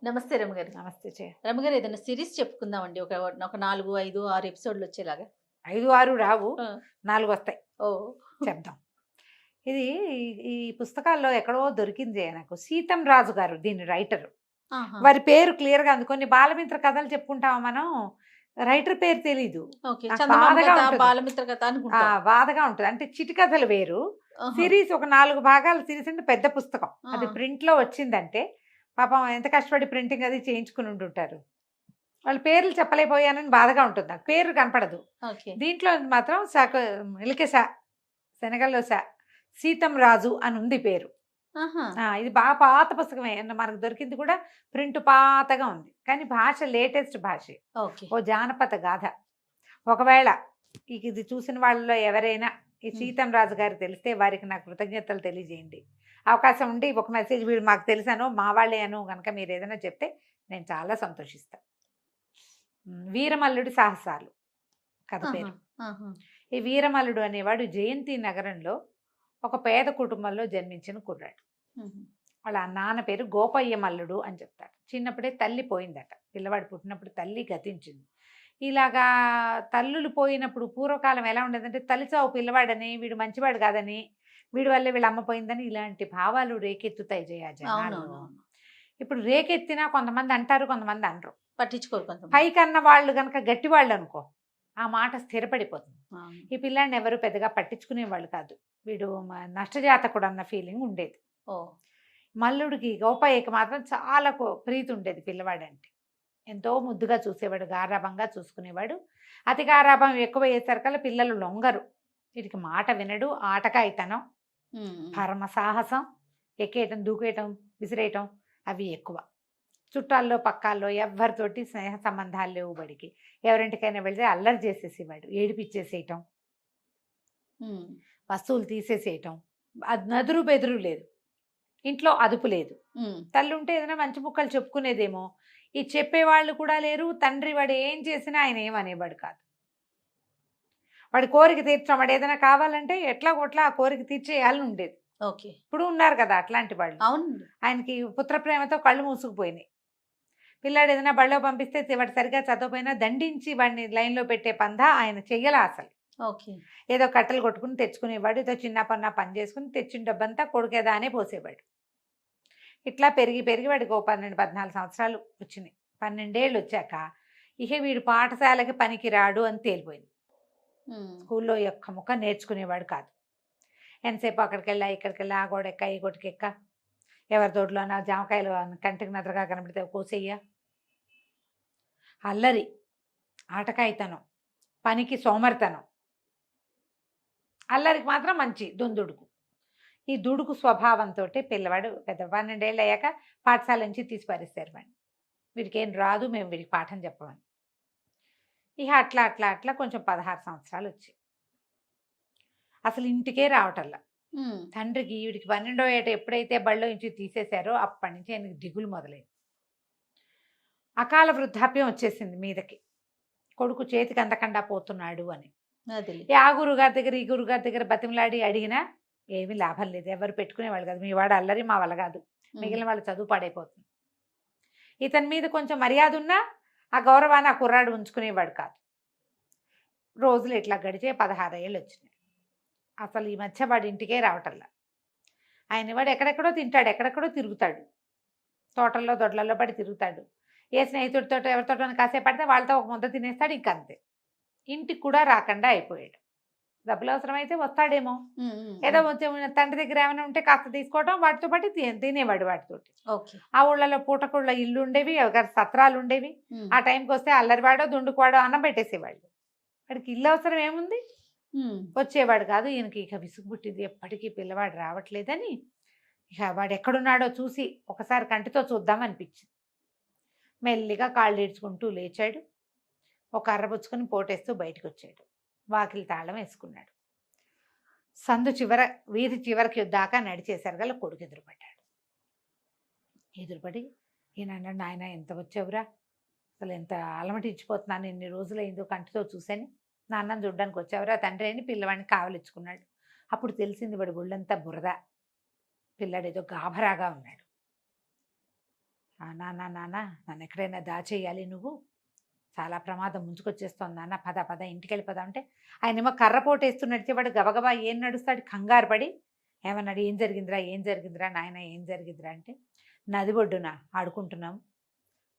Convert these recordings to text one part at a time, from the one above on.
నమస్తే రమగారు. నమస్తే రమగారు ఏదైనా సిరీస్ చెప్పుకుందామండి. ఒక ఒక 4, 5, 6 ఎపిసోడ్‌లు వచ్చేలాగా. 5, 6 రావు. ఆ! 4 వస్తాయి. ఓహ్! చెప్దాం. ఇది ఈ పుస్తకాల్లో ఎక్కడో దొరికిందే నాకు. సీతం రాజు గారు దీని రైటరు. ఆహా! వారి పేరు క్లియర్‌గా కొన్ని బాలమిత్ర కథలు చెప్పుకుంటామా మనం. రైటర్ పేరు తెలీదు. ఓకే. నాకు చందమామ బాధగా కథ, ఉంటది. బాలమిత్ర కథ అనుకుంటాం. బాధగా ఉంటది. అంటే చిటి కథలు వేరు. ఆహా! సిరీస్ ఒక 4 భాగాలు సిరీస్ అంటే పెద్ద పుస్తకం. ఆ! అది ప్రింట్‌లో వచ్చిందంటే పాపం ఎంత కష్టపడి ప్రింటింగ్ అది చేయించుకుని ఉండుంటారు. వాళ్ళ పేర్లు చెప్పలేకపోయానని బాధగా ఉంటుంది నాకు. పేరు కనపడదు. ఓకే. దీంట్లో మాత్రం ఇలకె శనగల్లో సీతం రాజు అని ఉంది పేరు. ఆహా! ఇది బాగా పాత పుస్తకమే. మనకు దొరికింది కూడా ప్రింట్ పాతగా ఉంది. కానీ భాష లేటెస్ట్ భాషే. ఓకే. ఓ జానపద గాథ. ఒకవేళ ఇది చూసిన వాళ్ళలో ఎవరైనా ఈ సీతం రాజు గారు తెలిస్తే వారికి నా కృతజ్ఞతలు తెలియజేయండి. అవకాశం ఉండి ఒక మెసేజ్ వీళ్ళు మాకు తెలుసానో మా వాళ్ళే అను గనక మీరు ఏదైనా చెప్తే నేను చాలా సంతోషిస్తా. వీరమల్లుడి సాహసాలు కథ ఆహా! పేరు. ఆహా! ఈ వీరమల్లుడు అనేవాడు జయంతి నగరంలో ఒక పేద కుటుంబంలో జన్మించిన కుర్రాడు. హుహు. వాళ్ళ నాన్న పేరు గోపయ్య మల్లుడు అని చెప్తారు. చిన్నప్పుడే తల్లి పోయిందట. పిల్లవాడు పుట్టినప్పుడు తల్లి గతించింది. ఇలాగా తల్లులు పోయినప్పుడు పూర్వకాలం ఎలా ఉండేదంటే తల్లిచావు పిల్లవాడని, వీడు మంచివాడు కాదని, వీడి వల్లే వీళ్ళ అమ్మ పోయిందని ఇలాంటి భావాలు రేకెత్తుతాయి జనాల్లో. అవునవునవును. ఇప్పుడు రేకెత్తినా కొంతమంది అంటారు, కొంతమంది అనరు. పట్టించుకోరు కొంతమంది. పైకన్న వాళ్ళు గనక గట్టివాళ్ళు అనుకో, ఆ మాట స్థిరపడిపోతుంది. అవును. ఈ పిల్లాడిని ఎవరు పెద్దగా పట్టించుకునేవాళ్ళు కాదు. వీడు నష్టజాతకుడు అన్న ఫీలింగ్ ఉండేది. ఓహ్! మల్లుడికి గోపయ్యకి మాత్రం చాలా ప్రీతి ఉండేది పిల్లవాడంటే. ఎంతో ముద్దుగా చూసేవాడు, గారాబంగా చూసుకునేవాడు. అతి గారాబం ఎక్కువ అయ్యేసరికల్లా పిల్లలు లొంగరు. వీడికి మాట వినడు, ఆటకాయితనం, హ్మ్. పరమ సాహసం, ఎక్కేయటం, దూకేయటం, విసిరేయటం అవి ఎక్కువ. చుట్టాల్లో పక్కాల్లో ఎవ్వరితోటి స్నేహ సంబంధాలు లేవు బడికి. ఎవరింటికైనా వెళ్తే అల్లరి చేసేసేవాడు, ఏడిపిచ్చేసేయటం, హ్మ్. వస్తువులు తీసేసేయటం. అది నదురు బెదురు లేదు, ఇంట్లో అదుపు లేదు. హ్మ్. తల్లుంటే ఏదైనా మంచి ముక్కలు చెప్పుకునేదేమో. ఈ చెప్పేవాళ్ళు కూడా లేరు. తండ్రి వాడు ఏం చేసినా ఆయన ఏమనేవాడు కాదు. వాడి కోరిక తీర్చడం, వాడు ఏదైనా కావాలంటే ఎట్లా కొట్లా ఆ కోరిక తీర్చేయాలని ఉండేది. ఓకే. ఇప్పుడు ఉన్నారు కదా అట్లాంటి వాళ్ళు. అవునండి. ఆయనకి పుత్ర ప్రేమతో కళ్ళు మూసుకుపోయినాయి. పిల్లాడు ఏదైనా బడిలో పంపిస్తే వాడు సరిగ్గా చదవకపోయినా దండించి వాడిని లైన్లో పెట్టే పందా ఆయన చెయ్యాల అసలు. ఓకే. ఏదో కట్టెలు కొట్టుకుని తెచ్చుకునేవాడు, ఏదో చిన్న పని చేసుకుని తెచ్చిన డబ్బంతా కొడుకేదా అనే పోసేవాడు. ఇట్లా పెరిగి పెరిగి వాడికి ఓ 12, 14 సంవత్సరాలు వచ్చినాయి. 12 ఏళ్ళు వచ్చాక ఇక వీడు పాఠశాలకి పనికి రాడు అని తేలిపోయింది. హ్మ్. స్కూల్లో ఒక్క ముక్క నేర్చుకునేవాడు కాదు. ఎంతసేపు అక్కడికెళ్ళా ఇక్కడికెళ్ళా, ఆ గోడెక్క ఈ గొట్టుకెక్క, ఎవరి తోటలో నా జామకాయలు కంటికి నద్రగా కనబడితే కోసేయ్య, అల్లరి, ఆటకాయితనం, పనికి సోమరితనం, అల్లరికి మాత్రం మంచి దుందుడుకు. ఈ దుడుకు స్వభావంతో పిల్లవాడు పెద్ద 12 ఏళ్ళు అయ్యాక పాఠశాల నుంచి తీసి పారేస్తారు వాడిని. వీడికి ఏం రాదు, మేము వీడికి పాఠం చెప్పమని. ఇక అట్లా అట్లా అట్లా కొంచెం 16 సంవత్సరాలు వచ్చాయి. అసలు ఇంటికే రావటల్లా. హ్మ్. తండ్రికి వీడికి 12వ ఏట ఎప్పుడైతే బడిలో నుంచి తీసేశారో అప్పటి నుంచి ఆయనకి దిగులు మొదలైంది. అకాల వృద్ధాప్యం వచ్చేసింది మీదకి. కొడుకు చేతికి అందకుండా పోతున్నాడు అని. అదేలే. ఆ గురుగారి దగ్గర ఈ గురుగారి దగ్గర బతిమలాడి అడిగినా ఏమీ లాభం లేదు. ఎవరు పెట్టుకునేవాళ్ళు కాదు. మీ వాడు అల్లరి, మా వల్ల కాదు. మిగిలిన వాళ్ళ చదువు పాడైపోతుంది. ఇతని మీద కొంచెం మర్యాద ఉన్నా ఆ గౌరవాన్ని ఆ కుర్రాడు ఉంచుకునేవాడు కాదు. రోజులు ఇట్లా గడిచే 16 ఏళ్ళు వచ్చినాయి. అసలు ఈ మధ్య వాడి ఇంటికే రావటల్లా. ఆయన వాడు ఎక్కడెక్కడో తింటాడు, ఎక్కడెక్కడో తిరుగుతాడు, తోటల్లో దొడ్లలో పడి తిరుగుతాడు. ఏ స్నేహితుడితో ఎవరితోటో కాసేపు పడితే వాళ్ళతో ఒక ముద్ద తినేస్తాడు, ఇంకంతే. ఇంటికి కూడా రాకుండా అయిపోయాడు. డబ్బులు అవసరమైతే వస్తాడేమో, హ్మ్. హ్మ్. ఏదో కొంచెం తండ్రి దగ్గర ఏమైనా ఉంటే కాస్త తీసుకోవడం, వాటితో పాటు తినేవాడు వాటితోటి. ఓకే. ఆ ఊళ్ళలో పూటకుళ్ళ ఇల్లు ఉండేవి, ఎవరి సత్రాలు ఉండేవి. హ్మ్. ఆ టైంకి వస్తే అల్లరివాడో దుండుకువాడో అన్నం పెట్టేసేవాళ్ళు. వాడికి ఇల్లు అవసరం ఏముంది, హ్మ్. వచ్చేవాడు కాదు. ఈయనకి ఇక విసుగు పుట్టింది, ఎప్పటికీ పిల్లవాడు రావట్లేదని. ఇక వాడు ఎక్కడున్నాడో చూసి ఒకసారి కంటితో చూద్దాం అనిపించింది. మెల్లిగా కాళ్ళు ఈడ్చుకుంటూ లేచాడు. ఒక కర్ర పుచ్చుకొని పోటేస్తూ బయటకు వచ్చాడు. వాకిలి తాళం వేసుకున్నాడు. సందు చివర, వీధి చివరికి దాకా నడిచేసరి గల కొడుకు ఎదురుపడ్డాడు. ఎదురుపడి ఈయన అన్నాడు, నాయన ఎంత వచ్చావురా, అసలు ఎంత అలమటించిపోతున్నాను, ఎన్ని రోజులైందో కంటితో చూశాను, నాన్నని చూడ్డానికి వచ్చావురా తండ్రి అని పిల్లవాడిని కావలిచ్చుకున్నాడు. అప్పుడు తెలిసింది వాడి ఒళ్ళంతా బురద, పిల్లాడు ఏదో గాభరాగా ఉన్నాడు. నాన్న నాన్న నన్ను ఎక్కడైనా దాచేయాలి నువ్వు, చాలా ప్రమాదం ముంచుకొచ్చేస్తోంది నాన్న, పద పద ఇంటికి వెళ్ళిపోదాం అంటే ఆయనేమో కర్రపోటు వేస్తున్నట్టు వాడు గబగబా ఏం నడుస్తాడు, కంగారు పడి ఏమన్నాడు, ఏం జరిగిందిరా ఏం జరిగిందిరా నాయన ఏం జరిగిందిరా అంటే, నది ఒడ్డున ఆడుకుంటున్నాం,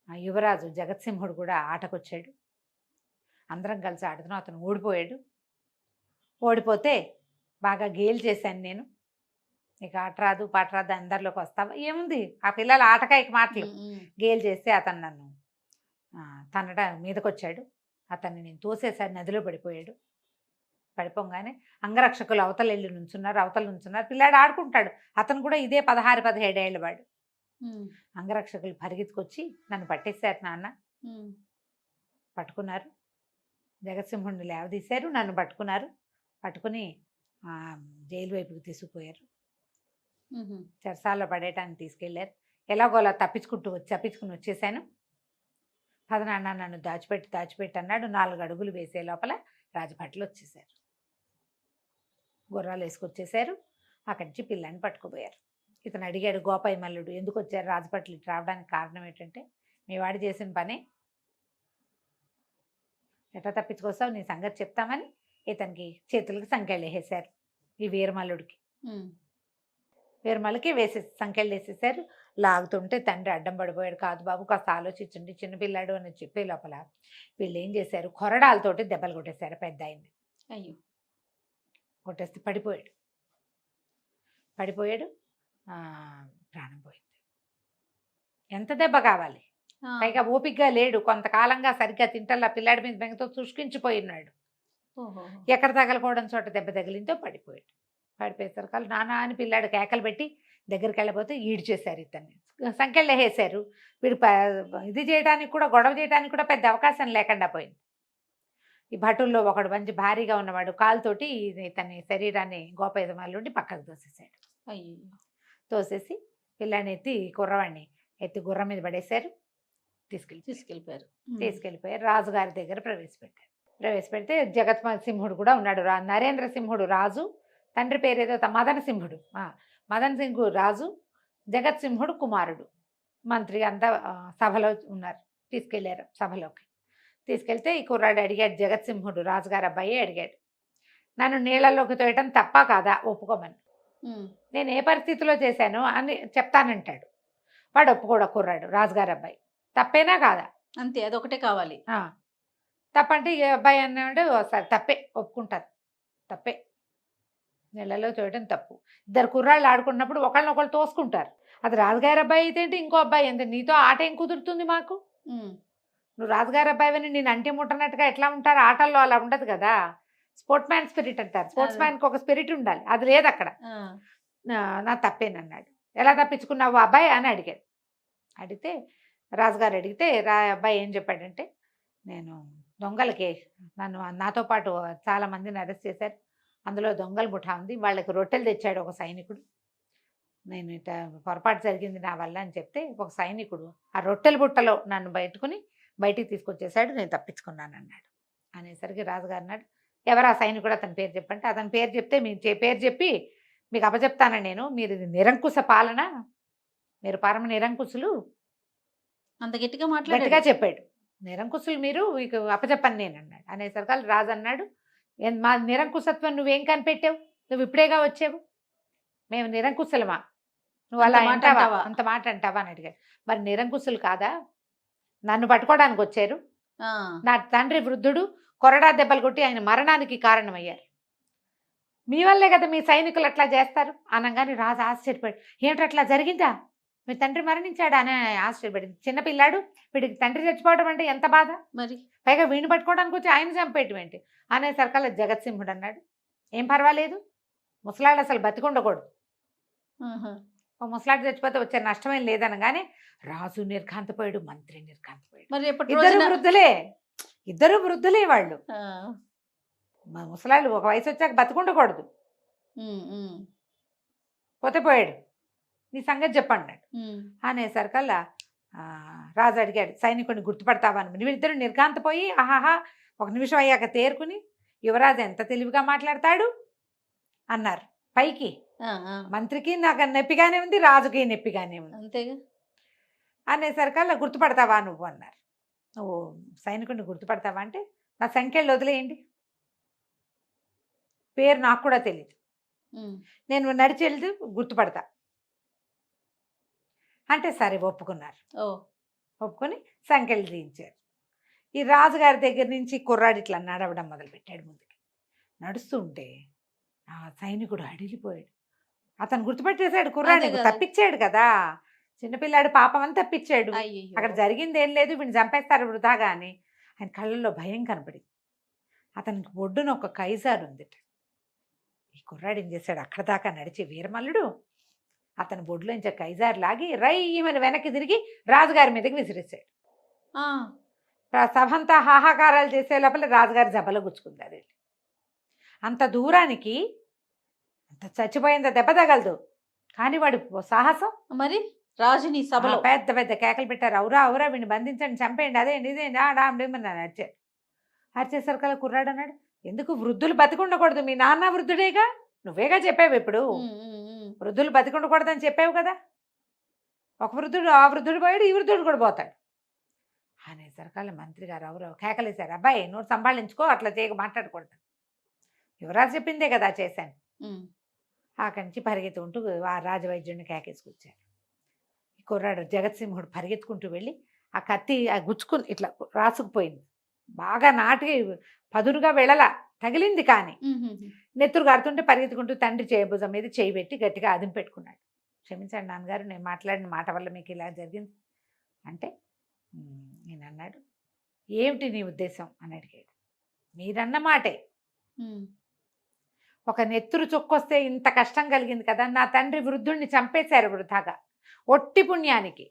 ఆ యువరాజు జగత్సింహుడు కూడా ఆటకొచ్చాడు, అందరం కలిసి ఆడుతున్నాం, అతను ఓడిపోయాడు, ఓడిపోతే బాగా గేలు చేశాను నేను, నీకు ఆట రాదు పాట రాదు అందరిలోకి వస్తావా, ఏముంది ఆ పిల్లల ఆటకాయకి మాటలు, గేలు చేస్తే అతను నన్ను తనట మీదకొచ్చాడు, అతన్ని నేను తోసేసారి నదిలో పడిపోయాడు, పడిపోగానే అంగరక్షకులు అవతల నుంచున్నారు, పిల్లాడు ఆడుకుంటాడు, అతను కూడా ఇదే 16-17 ఏళ్ళ వాడు, అంగరక్షకులు పరిగెత్తుకొచ్చి నన్ను పట్టేశారు నాన్న, పట్టుకున్నారు, జగత్సింహుడిని లేవదీశారు, నన్ను పట్టుకుని జైలు వైపుకి తీసుకుపోయారు, చెరసాల్లో పడేయటానికి తీసుకెళ్ళారు, ఎలాగోలా తప్పించుకుని వచ్చేసాను, పదనాన్న నన్ను దాచిపెట్టి అన్నాడు, 4 అడుగులు వేసే లోపల రాజభట్లు వచ్చేసారు, గుర్రాలు వేసుకొచ్చేసారు, అక్కడి నుంచి పిల్లని పట్టుకుపోయారు. ఇతను అడిగాడు, గోపాయి మల్లుడు ఎందుకు వచ్చారు రాజభట్లు ఇటు రావడానికి కారణం ఏంటంటే, మీ వాడు చేసిన పని ఎట్లా తప్పించుకొస్తావు నీ సంగతి చెప్తామని ఇతనికి చేతులకి సంకెళ్ళు వేసేసారు, ఈ వీరమల్లుడికి వీరమల్లుకి సంకెళ్ళు వేసేసారు, లాగుతుంటే తండ్రి అడ్డం పడిపోయాడు, కాదు బాబు కాస్త ఆలోచించండి చిన్నపిల్లాడు అని చెప్పే లోపల వీళ్ళు ఏం చేశారు, కొరడాలతోటి దెబ్బలు కొట్టేశారు పెద్ద ఆయన్ని, అయ్యో కొట్టేస్తే పడిపోయాడు, ప్రాణం పోయింది. ఎంత దెబ్బ కావాలి, పైగా ఓపికగా లేడు, కొంతకాలంగా సరిగ్గా తింటల్లా పిల్లాడి మీద బెంగతో చుష్కించిపోయినాడు, ఎక్కడ తగలకూడని చోట దెబ్బ తగిలిందో పడిపోయేసరికి నానా అని పిల్లాడు కేకలు పెట్టి దగ్గరికి వెళ్ళబోతే ఈడ్చేశారు, ఇతన్ని సంఖ్యలు వేసేశారు, వీడు ఇది చేయడానికి కూడా గొడవ చేయడానికి కూడా పెద్ద అవకాశం లేకుండా పోయింది. ఈ భటుల్లో ఒకడు మంచి భారీగా ఉన్నవాడు కాలుతోటి ఇతని శరీరాన్ని గోపేదమాలుండి పక్కకు తోసేసాడు, తోసేసి పిల్లాన్ని కుర్రవాడిని ఎత్తి గుర్రం మీద పడేశారు, తీసుకెళ్ళిపోయారు రాజుగారి దగ్గర ప్రవేశపెడితే జగత్ సింహుడు కూడా ఉన్నాడు, నరేంద్ర సింహుడు రాజు, తండ్రి పేరు ఏదో మదన్ సింహుడు రాజు, జగత్ సింహుడు కుమారుడు, మంత్రి అంతా సభలో ఉన్నారు, తీసుకెళ్లారు సభలోకి. తీసుకెళ్తే ఈ కుర్రాడు అడిగాడు, జగత్సింహుడు రాజుగారు అబ్బాయి అడిగాడు, నన్ను నీళ్ళలోకి తోయటం తప్ప కాదా ఒప్పుకోమని, నేను ఏ పరిస్థితిలో చేశాను అని చెప్తానంటాడు, వాడు ఒప్పుకోడు కుర్రాడు రాజుగారు అబ్బాయి, తప్పేనా కాదా, అంతే అదొకటే కావాలి, తప్పంటే ఏ అబ్బాయి అన్నాడు సరే తప్పే ఒప్పుకుంటారు, తప్పే నీళ్ళలో తోయటం తప్పు, 2 కుర్రాళ్ళు ఆడుకున్నప్పుడు ఒకళ్ళనొకళ్ళు తోసుకుంటారు, అది రాజుగారి అబ్బాయి అయితే ఏంటి ఇంకో అబ్బాయి ఎంత, నీతో ఆట ఏం కుదురుతుంది మాకు, నువ్వు రాజుగారి అబ్బాయిని నేను అంటి ముట్టనట్టుగా ఎట్లా ఉంటారు, ఆటల్లో అలా ఉండదు కదా, స్పోర్ట్స్ మ్యాన్ స్పిరిట్ అంటారు, స్పోర్ట్స్ మ్యాన్కి ఒక స్పిరిట్ ఉండాలి, అది లేదు అక్కడ, నా తప్పేనన్నాడు. ఎలా తప్పించుకున్నావు అబ్బాయి అని అడిగితే రాజుగారు అడిగితే అబ్బాయి ఏం చెప్పాడంటే, నేను దొంగలకి నాతో పాటు చాలా మందిని అరెస్ట్ చేశారు, అందులో దొంగల ముఠా ఉంది, వాళ్ళకి రొట్టెలు తెచ్చాడు ఒక సైనికుడు, నేను ఇట పొరపాటు జరిగింది నా వల్ల అని చెప్తే ఒక సైనికుడు ఆ రొట్టెల బుట్టలో నన్ను బయటికి తీసుకొచ్చేసాడు, నేను తప్పించుకున్నాను అన్నాడు. అనేసరికి రాజుగారు అన్నాడు, ఎవరు ఆ సైనికుడు అతని పేరు చెప్పంటే, అతని పేరు చెప్తే మీరు పేరు చెప్పి మీకు అప్పచెప్తాను నేను, మీరు ఇది నిరంకుశ పాలన, మీరు పరమ నిరంకుశులు, అంత గట్టిగా గట్టిగా చెప్పాడు, నిరంకుశులు మీరు, మీకు అప్పచెప్పను నేను అన్నాడు. అనేసరికి రాజు అన్నాడు, మా నిరంకుశత్వం నువ్వేం కనిపెట్టావు, నువ్వు ఇప్పుడేగా వచ్చావు, మేము నిరంకుశలమా, నువ్వు అలా అంత మాట అంటావా అని అడిగాడు. మరి నిరంకుశులు కాదా, నన్ను పట్టుకోవడానికి వచ్చారు, నా తండ్రి వృద్ధుడు కొరడా దెబ్బలు కొట్టి ఆయన మరణానికి కారణమయ్యారు, మీ వల్లే కదా మీ సైనికులు అట్లా చేస్తారు అనగానే రాజు ఆశ్చర్యపడి, ఏమిటి అట్లా జరిగిందా, మీ తండ్రి మరణించాడా అని ఆశ్చర్యపడింది. చిన్నపిల్లాడు, వీడికి తండ్రి చచ్చిపోవడం అంటే ఎంత బాధ, మరి పైగా వీడిని పట్టుకోవడానికి వచ్చి ఆయన చంపేయటం ఏంటి అనేసరికల్లా జగత్సింహుడు అన్నాడు, ఏం పర్వాలేదు, ముసలాడు అసలు బతికుండకూడదు, ఓ ముసలాడు చచ్చిపోతే వచ్చే నష్టమేం లేదనగానే రాజు నిర్ఘాంతపోయాడు, మంత్రి నిర్ఘాంతపోయాడు, మరి ఇద్దరు వృద్ధులే వాళ్ళు, ముసలాళ్ళు ఒక వయసు వచ్చాక బతికుండకూడదు, పోయాడు, నీ సంగతి చెప్పండి అనేసరికల్లా రాజు అడిగాడు, సైనికుడిని గుర్తుపడతావా అని. వీళ్ళిద్దరు నిర్ఘాంతపోయి ఆహాహా 1 నిమిషం అయ్యాక తేరుకుని, యువరాజు ఎంత తెలివిగా మాట్లాడతాడు అన్నారు. పైకి మంత్రికి నాకు నొప్పిగానే ఉంది, రాజుకి నొప్పిగానే ఉంది, అంతేగా. అనేసరికల్లా గుర్తుపడతావా నువ్వు అన్నారు. నువ్వు సైనికుడిని గుర్తుపడతావా అంటే నా సంఖ్యలు వదిలేయండి, పేరు నాకు కూడా తెలియదు, ఉమ్, నేను నడిచి వెళ్తే గుర్తుపడతా అంటే సరే ఒప్పుకున్నారు. ఓ ఒప్పుకొని సంఖ్యలు తీయించారు. ఈ రాజుగారి దగ్గర నుంచి కుర్రాడు ఇట్లా నడవడం మొదలుపెట్టాడు. ముందుకి నడుస్తూ ఉంటే ఆ సైనికుడు అడిగిపోయాడు. అతను గుర్తుపెట్టేశాడు కుర్రాడిని, అదే కదా. తప్పించాడు కదా, చిన్నపిల్లాడు పాపం అని తప్పించాడు. అయ్యయ్యో. అక్కడ జరిగింది ఏం లేదు, వీడిని చంపేస్తారు వృధాగా అని ఆయన కళ్ళల్లో భయం కనపడింది. అతనికి ఒడ్డున ఒక కైజారు ఉందిట. ఈ కుర్రాడు ఏం చేశాడు, అక్కడ దాకా నడిచి వీరమల్లుడు అతని బొడ్లోంచి కైజారు లాగి రైమని వెనక్కి తిరిగి రాజుగారి మీదకి విసిరేశాడు. ఆ, సభంతా హాహాకారాలు చేసే లోపల రాజుగారి జబ్బల గుచ్చుకుంది. అది అంత దూరానికి అంత చచ్చిపోయింద దెబ్బ తగలదు, కానీ వాడు సాహసం. మరి రాజుని సభలో పెద్ద పెద్ద కేకలు పెట్టారు, అవురా అవురా వీడిని బంధించండి, చంపేయండి, అదేంటి ఇదేంటి ఆడామని అరిచారు. అరిచేసరికల్లా కుర్రాడు అన్నాడు, ఎందుకు వృద్ధులు బతికుండకూడదు, మీ నాన్న వృద్ధుడేగా, నువ్వేగా చెప్పావు ఇప్పుడు, ఉమ్, ఉమ్, ఉమ్. వృద్ధులు బతికుండకూడదని చెప్పావు కదా, ఒక వృద్ధుడు ఆ వృద్ధుడు పోయాడు, ఈ వృద్ధుడు కూడా పోతాడు అనేసరికల్లా మంత్రి గారు ఎవరో కేకలేశారు, అబ్బాయి నువ్వు సంభాళించుకో, అట్లా చేయక మాట్లాడకూడదు, యువరాజు చెప్పిందే కదా చేశాను. ఉమ్, అక్కడి నుంచి పరిగెత్తుకుంటూ ఆ రాజవైద్యుడిని కేకేసుకొచ్చారు. ఈ కుర్రాడు జగత్సింహుడు పరిగెత్తుకుంటూ వెళ్ళి ఆ కత్తి ఆ గుచ్చుకుని ఇట్లా రాసుకుపోయింది, బాగా నాటికి పదునుగా వెళ్ళలా, తగిలింది, కానీ ఉమ్, ఉమ్, ఉమ్. నెత్తురు గారుతుంటే పరిగెత్తుకుంటూ తండ్రి భుజం మీద చేయి పెట్టి గట్టిగా అదుము పెట్టుకున్నాడు. క్షమించండి నాన్నగారు, నేను మాట్లాడిన మాట వల్ల మీకు ఇలా జరిగింది అంటే నేను అన్నాడు, ఏమిటి నీ ఉద్దేశం అని అడిగాడు. మీరన్న మాటే, ఉమ్, ఒక నెత్తురు చొక్కొస్తే ఇంత కష్టం కలిగింది కదా, నా తండ్రి వృద్ధుడిని చంపేశారు వృధాగా, ఒట్టి పుణ్యానికి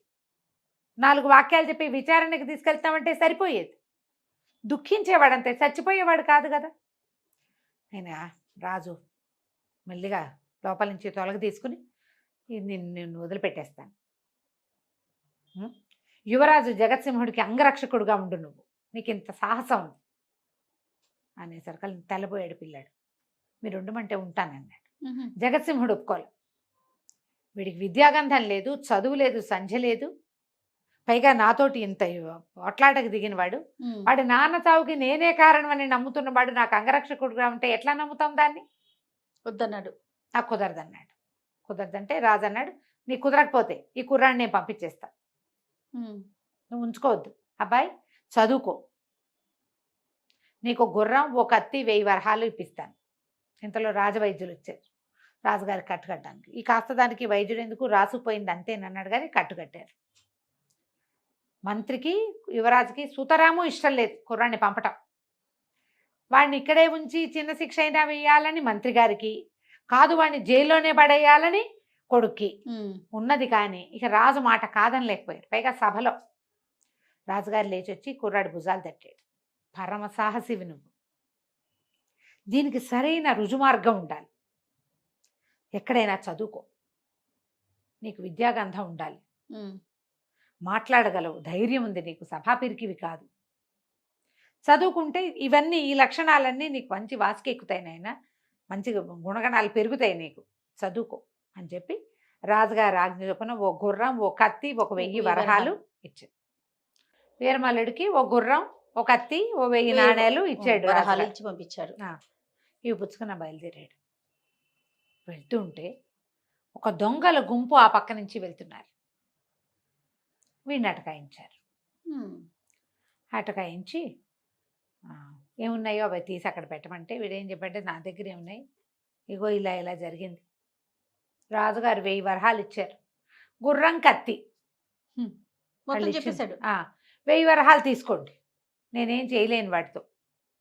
4 వాక్యాలు చెప్పి విచారణకి తీసుకెళ్తామంటే సరిపోయేది, దుఃఖించేవాడంతే, చచ్చిపోయేవాడు కాదు కదా. ఆయన రాజు మెల్లిగా లోపల నుంచి తొలగ తీసుకుని నిన్ను వదిలిపెట్టేస్తాను, యువరాజు జగత్సింహుడికి అంగరక్షకుడుగా ఉండు, నువ్వు నీకు ఇంత సాహసం ఉంది అనేసరికి తెల్లబోయాడు పిల్లాడు. మీరు ఉండమంటే ఉంటానన్నాడు. ఉమ్, ఉమ్. జగత్సింహుడు ఒప్పుకోలే, వీడికి విద్యాగంధం లేదు, చదువు లేదు, సంధ్య లేదు, పైగా నాతోటి ఇంత పోట్లాటకు దిగినవాడు, ఉమ్. వాడి నాన్న చావుకి నేనే కారణం అని నమ్ముతున్నవాడు నాకు అంగరక్షకుడుగా ఉంటే ఎట్లా నమ్ముతాం దాన్ని, వద్దన్నాడు. నాకు కుదరదన్నాడు. కుదరదంటే రాజు అన్నాడు, నీకు కుదరకపోతే ఈ కుర్రాడిని నేను పంపించేస్తా, ఉమ్, నువ్వు ఉంచుకోవద్దు, అబ్బాయి చదువుకో, నీకు గుర్రం, ఓ కత్తి, 1000 వరహాలు ఇప్పిస్తాను. ఇంతలో రాజవైద్యులు వచ్చారు రాజుగారికి కట్టుకట్టడానికి. ఈ కాస్త దానికి వైద్యుడు ఎందుకు, రాసుకుపోయింది అంతేనన్నాడు, కానీ కట్టుకట్టారు. మంత్రికి యువరాజుకి సుతరాము ఇష్టం లేదు కుర్రాన్ని పంపటం, వాడిని ఇక్కడే ఉంచి చిన్న శిక్ష అయినా వేయాలని మంత్రి గారికి, కాదు వాడిని జైల్లోనే పడేయాలని కొడుక్కి ఉమ్, ఉన్నది. కానీ ఇక రాజు మాట కాదని లేకపోయారు. పైగా సభలో రాజుగారు లేచి వచ్చి కుర్రాడి భుజాలు తట్టాడు, పరమ సాహసివి నువ్వు, దీనికి సరైన రుజుమార్గం ఉండాలి, ఎక్కడైనా చదువుకో, నీకు విద్యాగంధం ఉండాలి, ఉమ్. మాట్లాడగలవు, ధైర్యం ఉంది నీకు, సభాపిరికివి కాదు, చదువుకుంటే ఇవన్నీ ఈ లక్షణాలన్నీ నీకు మంచి వాసికెక్కుతాయి నాయన, మంచి గుణగణాలు పెరుగుతాయి నీకు, చదువుకో అని చెప్పి రాజుగారి ఆజ్ఞ చొప్పున ఓ గుర్రం, ఓ కత్తి, ఒక 1000 వరహాలు ఇచ్చాడు. వీరమల్లుడికి ఓ గుర్రం, ఓ కత్తి, ఓ 1000 నాణేలు ఇచ్చాడు, వరహాలు రాజుగారు. ఇచ్చి పంపించాడు. ఇవి పుచ్చుకున్న బయలుదేరాడు. వెళ్తూ ఉంటే ఒక దొంగల గుంపు ఆ పక్క నుంచి వెళ్తున్నారు. వీడిని అటకాయించారు. ఉమ్, అటకాయించి ఏమున్నాయో అవి తీసి అక్కడ పెట్టమంటే వీడేం చెప్పంటే నా దగ్గర ఏమున్నాయి, ఇగో ఇలా ఇలా జరిగింది, రాజుగారు 1000 వరహాలు ఇచ్చారు, గుర్రం, కత్తి మొత్తం వాళ్ళు ఇచ్చింది. చెప్పేశాడు. 1000 వరహాలు తీసుకోండి, నేనేం చేయలేను వాటితో,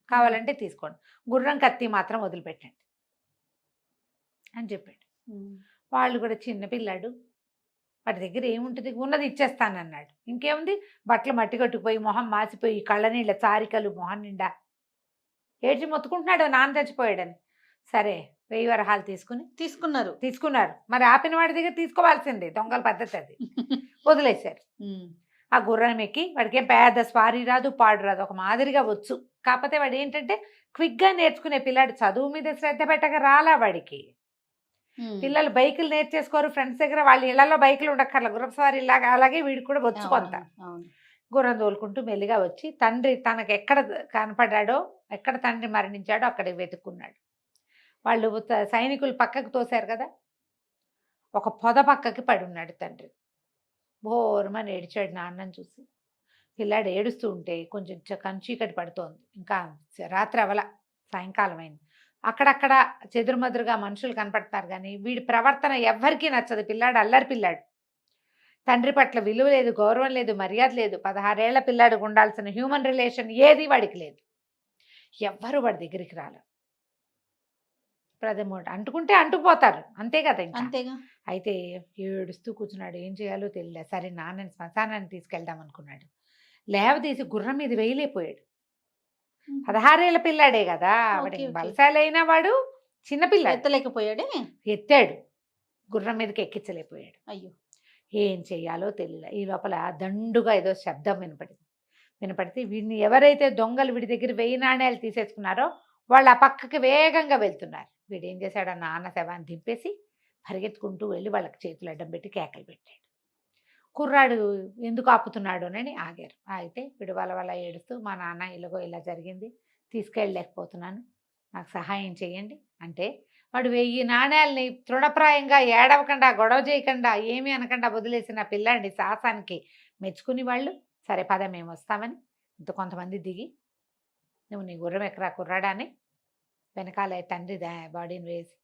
కావాలంటే తీసుకోండి, గుర్రం, కత్తి మాత్రం వదిలిపెట్టండి అని చెప్పాడు. ఉమ్, వాళ్ళు కూడా చిన్న పిల్లాడు, వాటి దగ్గర ఏముంటుంది, ఉన్నది ఇచ్చేస్తానన్నాడు. ఇంకేముంది, బట్టలు మట్టి కట్టుకుపోయి, మొహం మాసిపోయి, కళ్ళ నీళ్ళ చారికలు మొహం నిండా ఏడ్చి మొత్తుకుంటున్నాడు నాన్న చచ్చిపోయాడని. సరే 1000 వరహాలు తీసుకున్నారు. మరి ఆపిన వాడి దగ్గర తీసుకోవాల్సిందే, దొంగల పద్ధతి అది. వదిలేశారు. ఉమ్, ఆ గుర్రం ఎక్కి, వాడికి ఏం పెద్ద స్వారీ రాదు, పాడు రాదు, ఒక మాదిరిగా వచ్చు. కాకపోతే వాడు ఏంటంటే క్విక్గా నేర్చుకునే పిల్లాడు, చదువు మీద శ్రద్ధ పెట్టక రాలా వాడికి. పిల్లలు బైకులు నేర్చేసుకోరు ఫ్రెండ్స్ దగ్గర, వాళ్ళ ఇళ్లలో బైకులు ఉండక్కర్ల, గుర్రపు సవారి ఇలాగా, అలాగే వీడికి కూడా వచ్చు కొంత. గుర్రం తోలుకుంటూ మెల్లిగా వచ్చి తండ్రి తనకు ఎక్కడ కనపడ్డాడో, ఎక్కడ తండ్రి మరణించాడో అక్కడికి వెతుక్కున్నాడు. వాళ్ళు సైనికులు పక్కకు తోశారు కదా, ఒక పొద పక్కకి పడి ఉన్నాడు తండ్రి. బోరుమని ఏడిచాడు నాన్నని చూసి. పిల్లాడు ఏడుస్తూ ఉంటే కొంచెం చీకటి పడుతోంది, ఇంకా రాత్రి అవల, సాయంకాలం అయింది. అక్కడక్కడ చెదురుమదురుగా మనుషులు కనపడతారు కానీ వీడి ప్రవర్తన ఎవ్వరికీ నచ్చదు. పిల్లాడు అల్లరి పిల్లాడు, తండ్రి పట్ల విలువ లేదు, గౌరవం లేదు, మర్యాద లేదు. 16 ఏళ్ల పిల్లాడికి ఉండాల్సిన హ్యూమన్ రిలేషన్ ఏది వాడికి లేదు. ఎవ్వరు వాడి దగ్గరికి రాలేదు. ప్రథమోట అంటుకుంటే అంటుకుపోతారు, అంతే కదా, అంతేగా. అయితే ఏడుస్తూ కూర్చున్నాడు. ఏం చేయాలో తెలియలే. సరే నాన్నని శ్మశానాన్ని తీసుకెళ్దాం అనుకున్నాడు. లేవదీసి గుర్రం మీద వేయలేకపోయాడు. 16 ఏళ్ల పిల్లాడే కదా, వాడి బలశాలైన వాడు చిన్నపిల్ల, ఎత్తలేకపోయాడే. ఎత్తాడు, గుర్రం మీదకి ఎక్కించలేకపోయాడు. అయ్యో, ఏం చెయ్యాలో తెలియలే. ఈ లోపల దండుగా ఏదో శబ్దం వినపడితే వీడిని ఎవరైతే దొంగలు వీడి దగ్గర 1000 నాణేలు తీసేసుకున్నారో వాళ్ళు ఆ పక్కకి వేగంగా వెళ్తున్నారు. వీడు ఏం చేశాడు, ఆ నాన్న శవాన్ని దింపేసి పరిగెత్తుకుంటూ వెళ్ళి వాళ్ళకి చేతులు అడ్డం పెట్టి కేకలు పెట్టాడు. కుర్రాడు ఎందుకు ఆపుతున్నాడు అని ఆగారు. అయితే వీడు వాళ్ళ ఏడుస్తూ, మా నాన్న ఇలాగో ఇలా జరిగింది, తీసుకెళ్ళలేకపోతున్నాను, నాకు సహాయం చేయండి అంటే, వాడు 1000 నాణేలని తృణప్రాయంగా ఏడవకుండా, గొడవ చేయకుండా, ఏమీ అనకుండా వదిలేసిన పిల్లాడిని సాహసానికి మెచ్చుకుని వాళ్ళు, సరే పద మేము వస్తామని కొంతమంది దిగి, నువ్వు నీ గుర్రం ఎక్కరా కుర్రాడా అని వెనకాల తండ్రి బాడీని వేసి,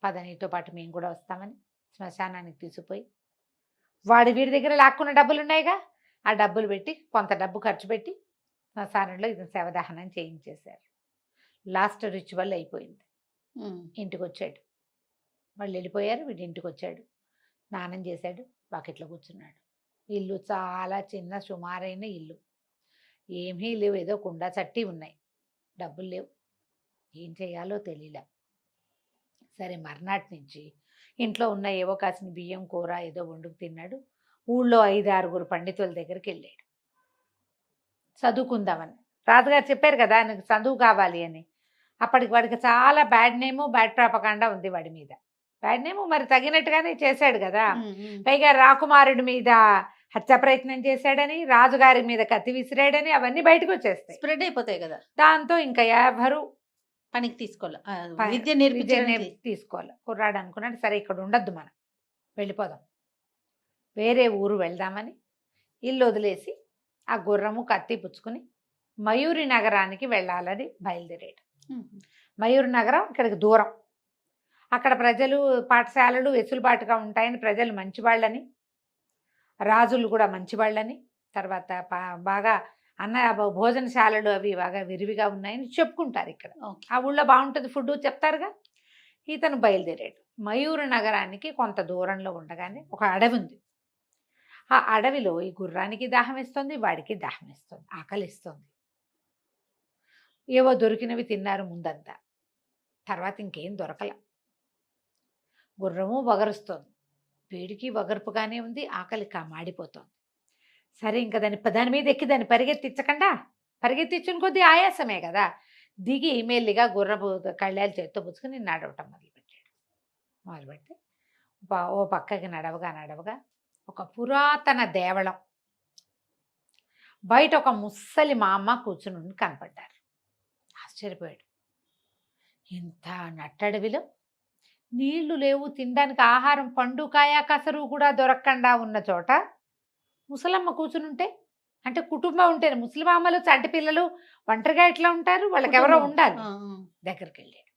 పద నీతో పాటు మేము కూడా వస్తామని శ్మశానానికి తీసుకుపోయి, వీడి దగ్గర లాక్కున్న డబ్బులు ఉన్నాయిగా, ఆ డబ్బులు పెట్టి కొంత డబ్బు ఖర్చు పెట్టి శ్మశానంలో ఇది శవదహనం చేయించేశారు. లాస్ట్ రిచువల్ అయిపోయింది. ఇంటికి వచ్చాడు, వాళ్ళు వెళ్ళిపోయారు, వీడి ఇంటికి వచ్చాడు, స్నానం చేశాడు, బకెట్లో కూర్చున్నాడు. ఇల్లు చాలా చిన్న సుమారైన ఇల్లు, ఏమీ లేవు, ఏదో కుండ చట్టి ఉన్నాయి, డబ్బులు లేవు, ఏం చేయాలో తెలియలే. సరే మర్నాటి నుంచి ఇంట్లో ఉన్న ఏవో కాసిన బియ్యం కూర ఏదో వండుకు తిన్నాడు. ఊళ్ళో 5-6 పండితుల దగ్గరికి వెళ్ళాడు చదువుకుందామని. రాజుగారు చెప్పారు కదా ఆయనకు చదువు కావాలి అని. అప్పటికి వాడికి చాలా బ్యాడ్ నేము, బ్యాడ్ ప్రాపకాండా ఉంది వాడి మీద. బ్యాడ్ నేము మరి తగినట్టుగానే చేశాడు కదా, పైగా రాకుమారుడి మీద హత్య ప్రయత్నం చేశాడని, రాజుగారి మీద కత్తి విసిరాడని, అవన్నీ బయటకు వచ్చేస్తాయి, స్ప్రెడ్ అయిపోతాయి కదా. దాంతో ఇంకా ఎవరు పనికి తీసుకోవాలి, విద్య తీసుకోవాలి. కుర్రాడు అనుకున్నాడు, సరే ఇక్కడ ఉండొద్దు, మనం వెళ్ళిపోదాం, వేరే ఊరు వెళ్దామని ఇల్లు వదిలేసి ఆ గుర్రము కత్తి పుచ్చుకుని మయూరి నగరానికి వెళ్ళాలని బయలుదేరాడు. మయూరి నగరం ఇక్కడికి దూరం. అక్కడ ప్రజలు, పాఠశాలలు వెసులుబాటుగా ఉంటాయని, ప్రజలు మంచివాళ్ళని, రాజులు కూడా మంచివాళ్ళని, తర్వాత బాగా భోజనశాలలు అవి బాగా విరివిగా ఉన్నాయని చెప్పుకుంటారు ఇక్కడ. ఆ ఊళ్ళో బాగుంటుంది ఫుడ్ చెప్తారుగా. ఇతను బయలుదేరాడు. మయూరు నగరానికి కొంత దూరంలో ఉండగానే ఒక అడవి ఉంది. ఆ అడవిలో ఈ గుర్రానికి దాహం వేస్తుంది, వాడికి దాహం వేస్తుంది, ఆకలిస్తుంది. ఏవో దొరికినవి తిన్నారు ముందంతా, తర్వాత ఇంకేం దొరకల. గుర్రము వగరుస్తోంది, వేడికి వగర్పుగానే ఉంది, ఆకలి మాడిపోతోంది. సరే ఇంకా దాని మీద ఎక్కి దాన్ని పరిగెత్తించిన కొద్దీ ఆయాసమే కదా, దిగి మెల్లిగా గుర్రపు కళ్ళాలు చేత్తో పుచ్చుకుని నడవటం మొదలుపెడితే ఓ పక్కకి నడవగా ఒక పురాతన దేవళం బయట ఒక ముస్సలి మా అమ్మ కూర్చుని కనపడ్డారు. ఆశ్చర్యపోయాడు. ఇంత నట్టడవిలో నీళ్లు లేవు, తినడానికి ఆహారం, పండు కాయ కసరు కూడా దొరకకుండా ఉన్న చోట ముసలమ్మ కూర్చునుంటే, అంటే కుటుంబం ఉంటేనే, ముసలిమామలు చంటి పిల్లలు ఒంటరిగా ఎట్లా ఉంటారు, వాళ్ళకి ఎవరో ఉండాలి. దగ్గరికి వెళ్ళాడు.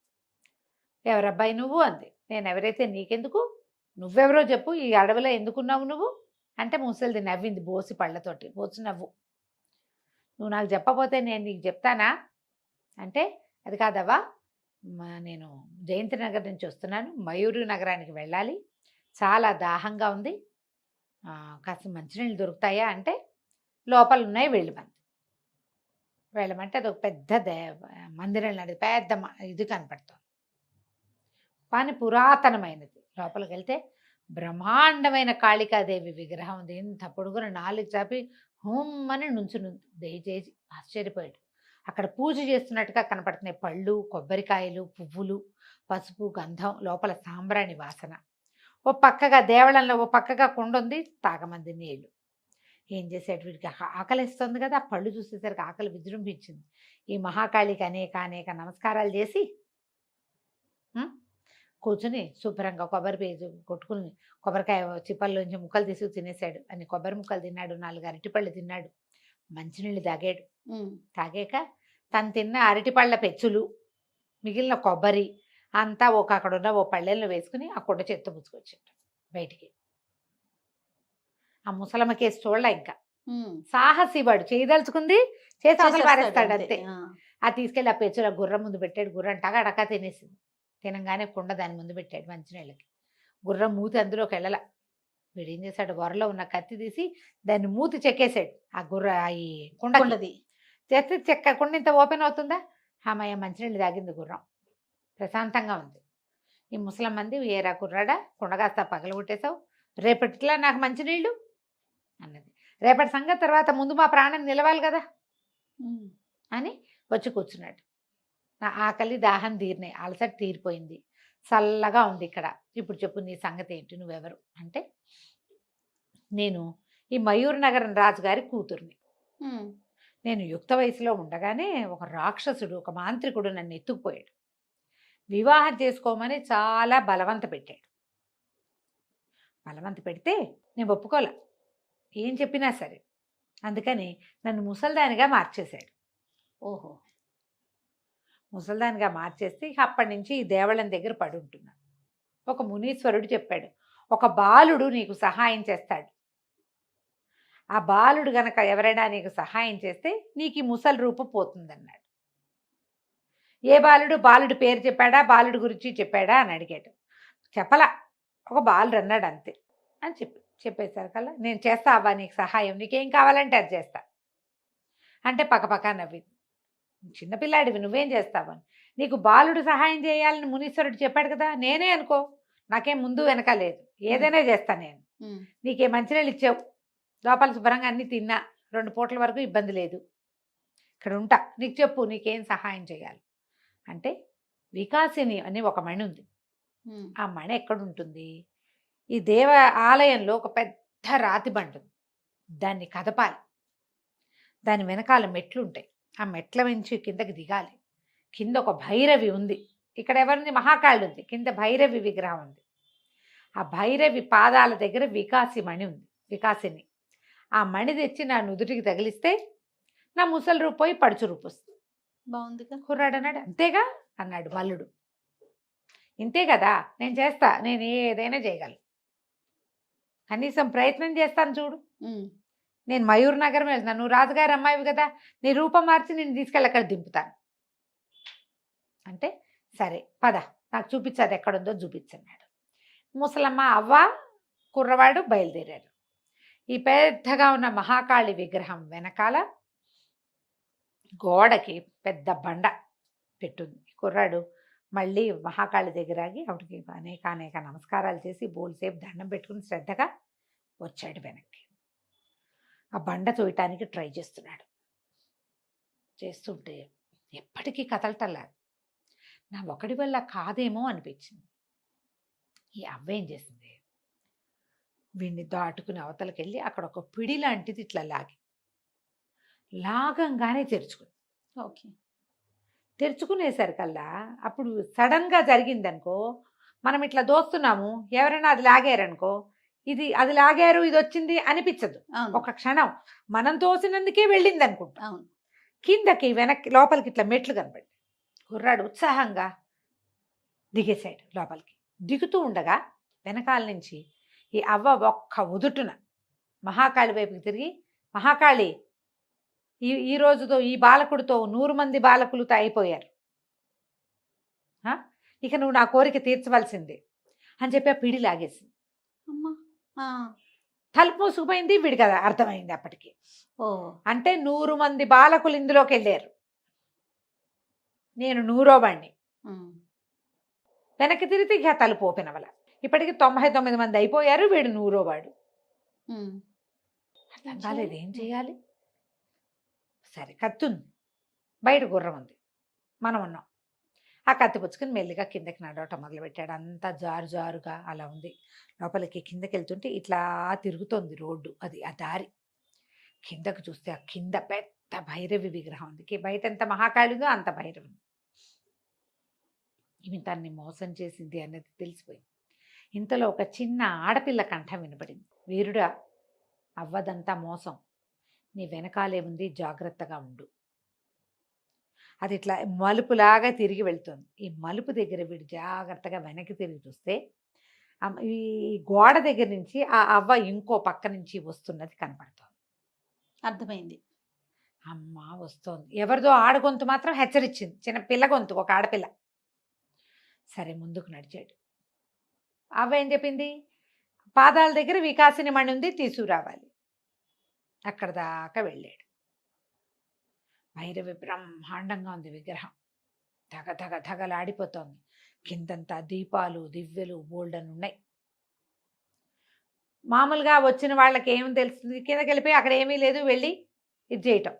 ఎవరబ్బాయి నువ్వు అంది. నేను ఎవరైతే నీకెందుకు, నువ్వెవరో చెప్పు, ఈ అడవిలో ఎందుకున్నావు నువ్వు అంటే, ముసలిది నవ్వింది బోసి పళ్ళతోటి, బోసి నవ్వు. నువ్వు నాకు చెప్పపోతే నేను నీకు చెప్తానా అంటే, అది కాదవ్వా, నేను జయంతి నగర్ నుంచి వస్తున్నాను, మయూరి నగరానికి వెళ్ళాలి, చాలా దాహంగా ఉంది, కాస్త మంచినీళ్ళు దొరుకుతాయా అంటే, లోపల ఉన్నాయి వెళ్ళమంటే అదొక పెద్ద మందిరం లాంటిది, పెద్ద ఇది కనపడుతుంది, కానీ పురాతనమైనది. లోపలికి వెళ్తే బ్రహ్మాండమైన కాళికాదేవి విగ్రహం ఉంది. ఇంత పొడుగున 4 చాపి హోమ్మని నుంచునుంది. దయచేసి ఆశ్చర్యపోయాడు. అక్కడ పూజ చేస్తున్నట్టుగా కనపడుతున్నాయి. పళ్ళు, కొబ్బరికాయలు, పువ్వులు, పసుపు, గంధం, లోపల సాంబ్రాణి వాసన. ఓ పక్కగా దేవళంలో ఓ పక్కగా కుండ ఉంది, తాగమంది నీళ్లు. ఏం చేసాడు వీడికి? ఆకలిస్తుంది కదా, ఆ పళ్ళు చూసేసరికి ఆకలి విజృంభించింది. ఈ మహాకాళికి అనేక అనేక నమస్కారాలు చేసి కూర్చుని శుభ్రంగా కొబ్బరి పేజు కొట్టుకుని కొబ్బరికాయ చిప్పల్లోంచి ముక్కలు తీసుకు తినేసాడు. అన్ని కొబ్బరి ముక్కలు తిన్నాడు, 4 అరటిపళ్ళు తిన్నాడు, మంచినీళ్ళు తాగాడు. తాగాక తను తిన్న అరటిపళ్ళ పెచ్చులు, మిగిలిన కొబ్బరి అంతా అక్కడ ఉన్న ఓ పళ్ళెల్లో వేసుకుని ఆ కుండ చేత్తో పుచ్చుకొచ్చాడు బయటికి. ఆ ముసలమ్మ కేసు చూడలే ఇంకా. సాహసి వాడు, చేయదలుచుకుంది చేసి అవతల పారేస్తాడు అంతే. అది తీసుకెళ్ళి ఆ పెచ్చుల గుర్రం ముందు పెట్టాడు. గుర్రం టకా తినేసింది. తినంగానే కుండ దాని ముందు పెట్టాడు మంచినీళ్ళకి. గుర్రం మూతి అందులోకి వెళ్ళల. వీడు ఏం చేశాడు? వరలో ఉన్న కత్తి తీసి దాన్ని మూతి చెక్కేశాడు. ఈ కుండది చెక్క కుండ ఇంత ఓపెన్ అవుతుందా? అమ్మయ్య, మంచినీళ్ళు తాగింది గుర్రం, ప్రశాంతంగా ఉంది. ఈ ముసలమ్మంది, ఏరా కుర్రాడా, కుండగాస్తా పగలగొట్టేశావు, రేపటిలా నాకు మంచినీళ్ళు అన్నది. రేపటి సంగతి తర్వాత, ముందు మా ప్రాణం నిలవాలి కదా అని వచ్చి కూర్చున్నాడు. నా ఆకలి దాహం తీరినాయి, అలసట తీరిపోయింది, చల్లగా ఉంది ఇక్కడ. ఇప్పుడు చెప్పు నీ సంగతి ఏంటి, నువ్వెవరు అంటే, నేను ఈ మయూర్ నగరం రాజుగారి కూతుర్ని. నేను యుక్త వయసులో ఉండగానే ఒక రాక్షసుడు, ఒక మాంత్రికుడు నన్ను ఎత్తుకుపోయాడు. వివాహం చేసుకోమని చాలా బలవంత పెట్టాడు. బలవంత పెడితే నేను ఒప్పుకోలే, ఏం చెప్పినా సరే. అందుకని నన్ను ముసల్దానిగా మార్చేశాడు. ఓహో, ముసల్దానిగా మార్చేస్తే ఇక అప్పటి నుంచి ఈ దేవళం దగ్గర పడి ఉంటున్నాను. ఒక మునీశ్వరుడు చెప్పాడు, ఒక బాలుడు నీకు సహాయం చేస్తాడు. ఆ బాలుడు గనక ఎవరైనా నీకు సహాయం చేస్తే నీకు ఈ ముసలి రూపం పోతుందన్నాడు. ఏ బాలుడు? బాలుడు పేరు చెప్పాడా, బాలుడు గురించి చెప్పాడా అని అడిగాడు. చెప్పలా, ఒక బాలుడు అన్నాడు అంతే అని చెప్పేశారు కల్లా, నేను చేస్తా అవ్వా నీకు సహాయం, నీకేం కావాలంటే అది చేస్తా అంటే పక్కపక్క నవ్వింది. చిన్నపిల్లాడివి, నువ్వేం చేస్తావని. నీకు బాలుడు సహాయం చేయాలని మునీశ్వరుడు చెప్పాడు కదా, నేనే అనుకో, నాకేం ముందు వెనక లేదు, ఏదైనా చేస్తా నేను. నీకే మంచినీళ్ళు ఇచ్చావు, లోపల శుభ్రంగా అన్నీ తిన్నా, 2 పూటల వరకు ఇబ్బంది లేదు, ఇక్కడ ఉంటా, నీకు చెప్పు నీకేం సహాయం చేయాలి అంటే. వికాసిని అని ఒక మణి ఉంది. ఆ మణి ఎక్కడుంటుంది? ఈ దేవ ఆలయంలో ఒక పెద్ద రాతి బండ ఉంది, దాన్ని కదపాలి. దాని వెనకాల మెట్లు ఉంటాయి, ఆ మెట్ల నుంచి కిందకి దిగాలి. కింద ఒక భైరవి ఉంది, ఇక్కడ ఎవరిని? మహాకాళి ఉంది, కింద భైరవి విగ్రహం ఉంది. ఆ భైరవి పాదాల దగ్గర వికాసి మణి ఉంది, వికాసిని. ఆ మణి తెచ్చి నా నుదుటికి తగిలిస్తే నా ముసలి రూపు పోయి పడుచు రూపు వస్తుంది. బాగుందిగా. కుర్రాడు అన్నాడు. అంతేగా అన్నాడు మల్లుడు. ఇంతే కదా, నేను చేస్తా, నేను ఏదైనా చేయగలను, కనీసం ప్రయత్నం చేస్తాను చూడు. నేను మయూర్ నగరం వెళ్తాను, నువ్వు రాజుగారి అమ్మాయివి కదా, నీ రూపం మార్చి నేను తీసుకెళ్ళి అక్కడ దింపుతాను అంటే, సరే పద, నాకు చూపించదు ఎక్కడుందో చూపించన్నాడు. ముసలమ్మ, అవ్వ, కుర్రవాడు బయలుదేరారు. ఈ పెద్దగా ఉన్న మహాకాళి విగ్రహం వెనకాల గోడకి పెద్ద బండ పెట్టుంది. కుర్రాడు మళ్ళీ మహాకాళి దగ్గర ఆగి ఆవిడకి అనేక అనేక నమస్కారాలు చేసి బోల్సేపు దండం పెట్టుకుని శ్రద్ధగా వచ్చాడు వెనక్కి. ఆ బండ తోయటానికి ట్రై చేస్తున్నాడు. చేస్తుంటే ఎప్పటికీ కదలటల్లా. నా ఒకడి వల్ల కాదేమో అనిపించింది. ఈ అవ్వేం చేసింది, వీడిని దాటుకుని అవతలకి వెళ్ళి అక్కడ ఒక పిడి లాంటిది ఇట్లా లాగంగానే తెరుచుకుంది. ఓకే, తెరుచుకునేసరికల్లా అప్పుడు సడన్గా జరిగిందనుకో, మనం ఇట్లా దోస్తున్నాము, ఎవరైనా అది లాగారనుకో, అది లాగారు, ఇది వచ్చింది అనిపించదు. ఒక క్షణం మనం తోసినందుకే వెళ్ళింది అనుకుంటా. కిందకి వెనక్కి లోపలికి ఇట్లా మెట్లు కనపడి కుర్రాడు ఉత్సాహంగా దిగేశాడు లోపలికి. దిగుతూ ఉండగా వెనకాల నుంచి ఈ అవ్వ ఒక్క ఉదుటున మహాకాళి వైపుకి తిరిగి, మహాకాళి, ఈ రోజుతో ఈ బాలకుడితో 100 మంది బాలకులతో అయిపోయారు, ఇక నువ్వు నా కోరిక తీర్చవలసిందే అని చెప్పి ఆ పిడి లాగేసింది. తలుపు మూసుకుపోయింది. వీడికి కదా అర్థమైంది అప్పటికి. అంటే 100 మంది బాలకులు ఇందులోకి వెళ్ళారు, నేను 100వ వాణ్ణి. వెనక్కి తిరిగితే ఇక తలుపు ఓపెన్ అవ్వాల. ఇప్పటికి 99 మంది అయిపోయారు, వీడు 100వ వాడు. అర్థం కాలేదు, ఏం చేయాలి? సరే, కత్తుంది, బయట గుర్రం ఉంది, మనం ఉన్నాం. ఆ కత్తి పుచ్చుకుని మెల్లిగా కిందకి నడవటం మొదలుపెట్టాడు. అంతా జారు జారుగా అలా ఉంది. లోపలికి కిందకి వెళ్తుంటే ఇట్లా తిరుగుతోంది రోడ్డు, అది ఆ దారి. కిందకు చూస్తే ఆ కింద పెద్ద భైరవి విగ్రహం ఉంది. బయట ఎంత మహాకాళి ఉందో అంత భైరవి ఉంది. ఈమె తన్ని మోసం చేసింది అనేది తెలిసిపోయింది. ఇంతలో ఒక చిన్న ఆడపిల్ల కంఠం వినపడింది. వీరుడా, అవ్వదంతా మోసం, నీ వెనకాలే ఉంది, జాగ్రత్తగా ఉండు. అది ఇట్లా మలుపులాగా తిరిగి వెళ్తుంది. ఈ మలుపు దగ్గర వీడు జాగ్రత్తగా వెనక్కి తిరిగి చూస్తే ఈ గోడ దగ్గర నుంచి ఆ అవ్వ ఇంకో పక్క నుంచి వస్తున్నది కనపడుతోంది. అర్థమైంది. అమ్మ వస్తోంది. ఎవరిదో ఆడగొంతు మాత్రం హెచ్చరించింది, చిన్న పిల్ల గొంతు, ఒక ఆడపిల్ల. సరే ముందుకు నడిచాడు. అవ్వ ఏం చెప్పింది, పాదాల దగ్గర వికాసిని మణి ఉంది, తీసుకురావాలి. అక్కడ దాకా వెళ్ళాడు. భైరవి బ్రహ్మాండంగా ఉంది విగ్రహం, ధగ ధగ ధగలాడిపోతోంది. కిందంతా దీపాలు దివ్యలు బోల్డన్ ఉన్నాయి. మామూలుగా వచ్చిన వాళ్ళకి ఏం తెలుస్తుంది, కిందకి వెళ్ళిపోయి అక్కడ ఏమీ లేదు, వెళ్ళి ఇది చేయటం.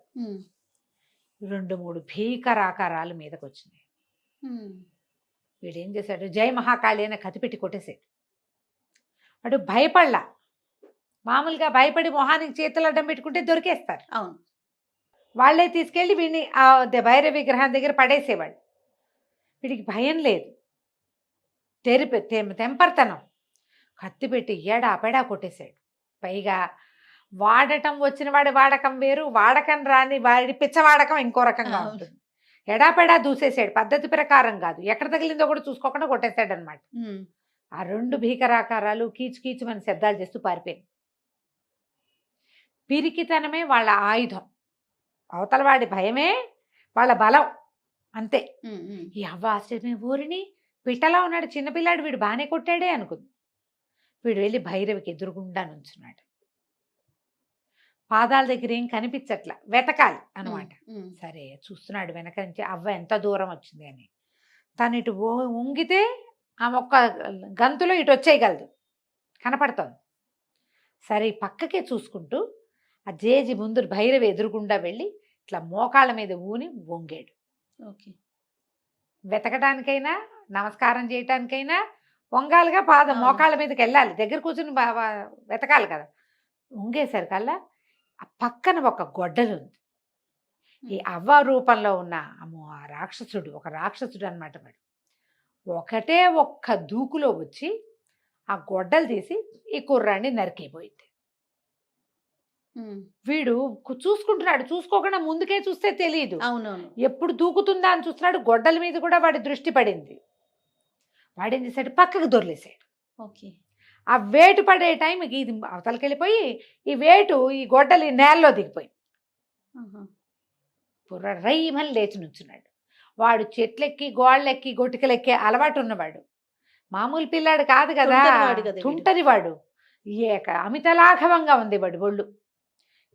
2-3 భీకరాకారాలు మీదకి వచ్చినాయి. వీడేం చేశాడు, జై మహాకాళి అని కతిపెట్టి కొట్టేశాడు. వాడు భయపడలా. మామూలుగా భయపడి మొహానికి చేతులు అడ్డం పెట్టుకుంటే దొరికేస్తారు. అవును, వాళ్ళే తీసుకెళ్ళి వీడిని ఆ భైరవ విగ్రహం దగ్గర పడేసేవాళ్ళు. వీడికి భయం లేదు, తెంపర్తనం. కత్తి పెట్టి ఏడాపెడా కొట్టేశాడు. పైగా వాడటం వచ్చిన వాడి వాడకం వేరు, వాడకం రాని వాడి పిచ్చవాడకం ఇంకో రకంగా ఉంటుంది. ఎడాపెడా దూసేసాడు, పద్ధతి ప్రకారం కాదు, ఎక్కడ తగిలిందో కూడా చూసుకోకుండా కొట్టేశాడు అనమాట. ఆ 2 భీకరాకారాలు కీచు కీచుమని శబ్దాలు చేస్తూ పారిపోయింది. పిరికితనమే వాళ్ళ ఆయుధం, అవతల వాడి భయమే వాళ్ళ బలం, అంతే. ఈ అవ్వ ఆశ్చర్యమే, ఊరిని పిట్టలా ఉన్నాడు చిన్నపిల్లాడు, వీడు బాగానే కొట్టాడే అనుకుంది. వీడు వెళ్ళి భైరవికి ఎదురుగుండా నుంచున్నాడు. పాదాల దగ్గర ఏం కనిపించట్లా, వెతకాలి అనమాట. సరే చూస్తున్నాడు వెనక నుంచి అవ్వ ఎంత దూరం వచ్చింది అని. తను ఇటు ఉంగితే ఆ ఒక్క గంతులో ఇటు వచ్చేయగలదు, కనపడుతోంది. సరే పక్కకే చూసుకుంటూ ఆ జేజి ముందు భైరవి ఎదురుగుండా వెళ్ళి ఇట్లా మోకాళ్ళ మీద ఊని వంగాడు. ఓకే, వెతకడానికైనా నమస్కారం చేయటానికైనా వంగాలుగా పాదం మోకాళ్ళ మీదకి వెళ్ళాలి, దగ్గర కూర్చుని వెతకాలి కదా. వంగేసరికల్లా ఆ పక్కన ఒక గొడ్డలు ఉంది. ఈ అవ్వ రూపంలో ఉన్న ఆ రాక్షసుడు, ఒక రాక్షసుడు అనమాట వాడు. ఒకటే ఒక్క దూకులో వచ్చి ఆ గొడ్డలు తీసి ఈ కుర్రాన్ని నరికేపోయింది. వీడు చూసుకుంటున్నాడు, చూసుకోకుండా ముందుకే చూస్తే తెలియదు. అవునవును, ఎప్పుడు దూకుతుందా అని చూస్తున్నాడు. గొడ్డల మీద కూడా వాడి దృష్టి పడింది. వాడేం చేశాడు, పక్కకు దొర్లేశాడు. ఓకే, ఆ వేటు పడే టైంకి ఇది అవతలకి వెళ్ళిపోయి ఈ వేటు ఈ గొడ్డలి నేలలో దిగిపోయింది. పుర్ర రైమని లేచి నుంచున్నాడు. వాడు చెట్లెక్కి గోళ్ళెక్కి గొటికలెక్కి అలవాటు ఉన్నవాడు, మామూలు పిల్లాడు కాదు కదా, తుంటరి వాడు. అమితలాఘవంగా ఉంది వాడు ఒళ్ళు.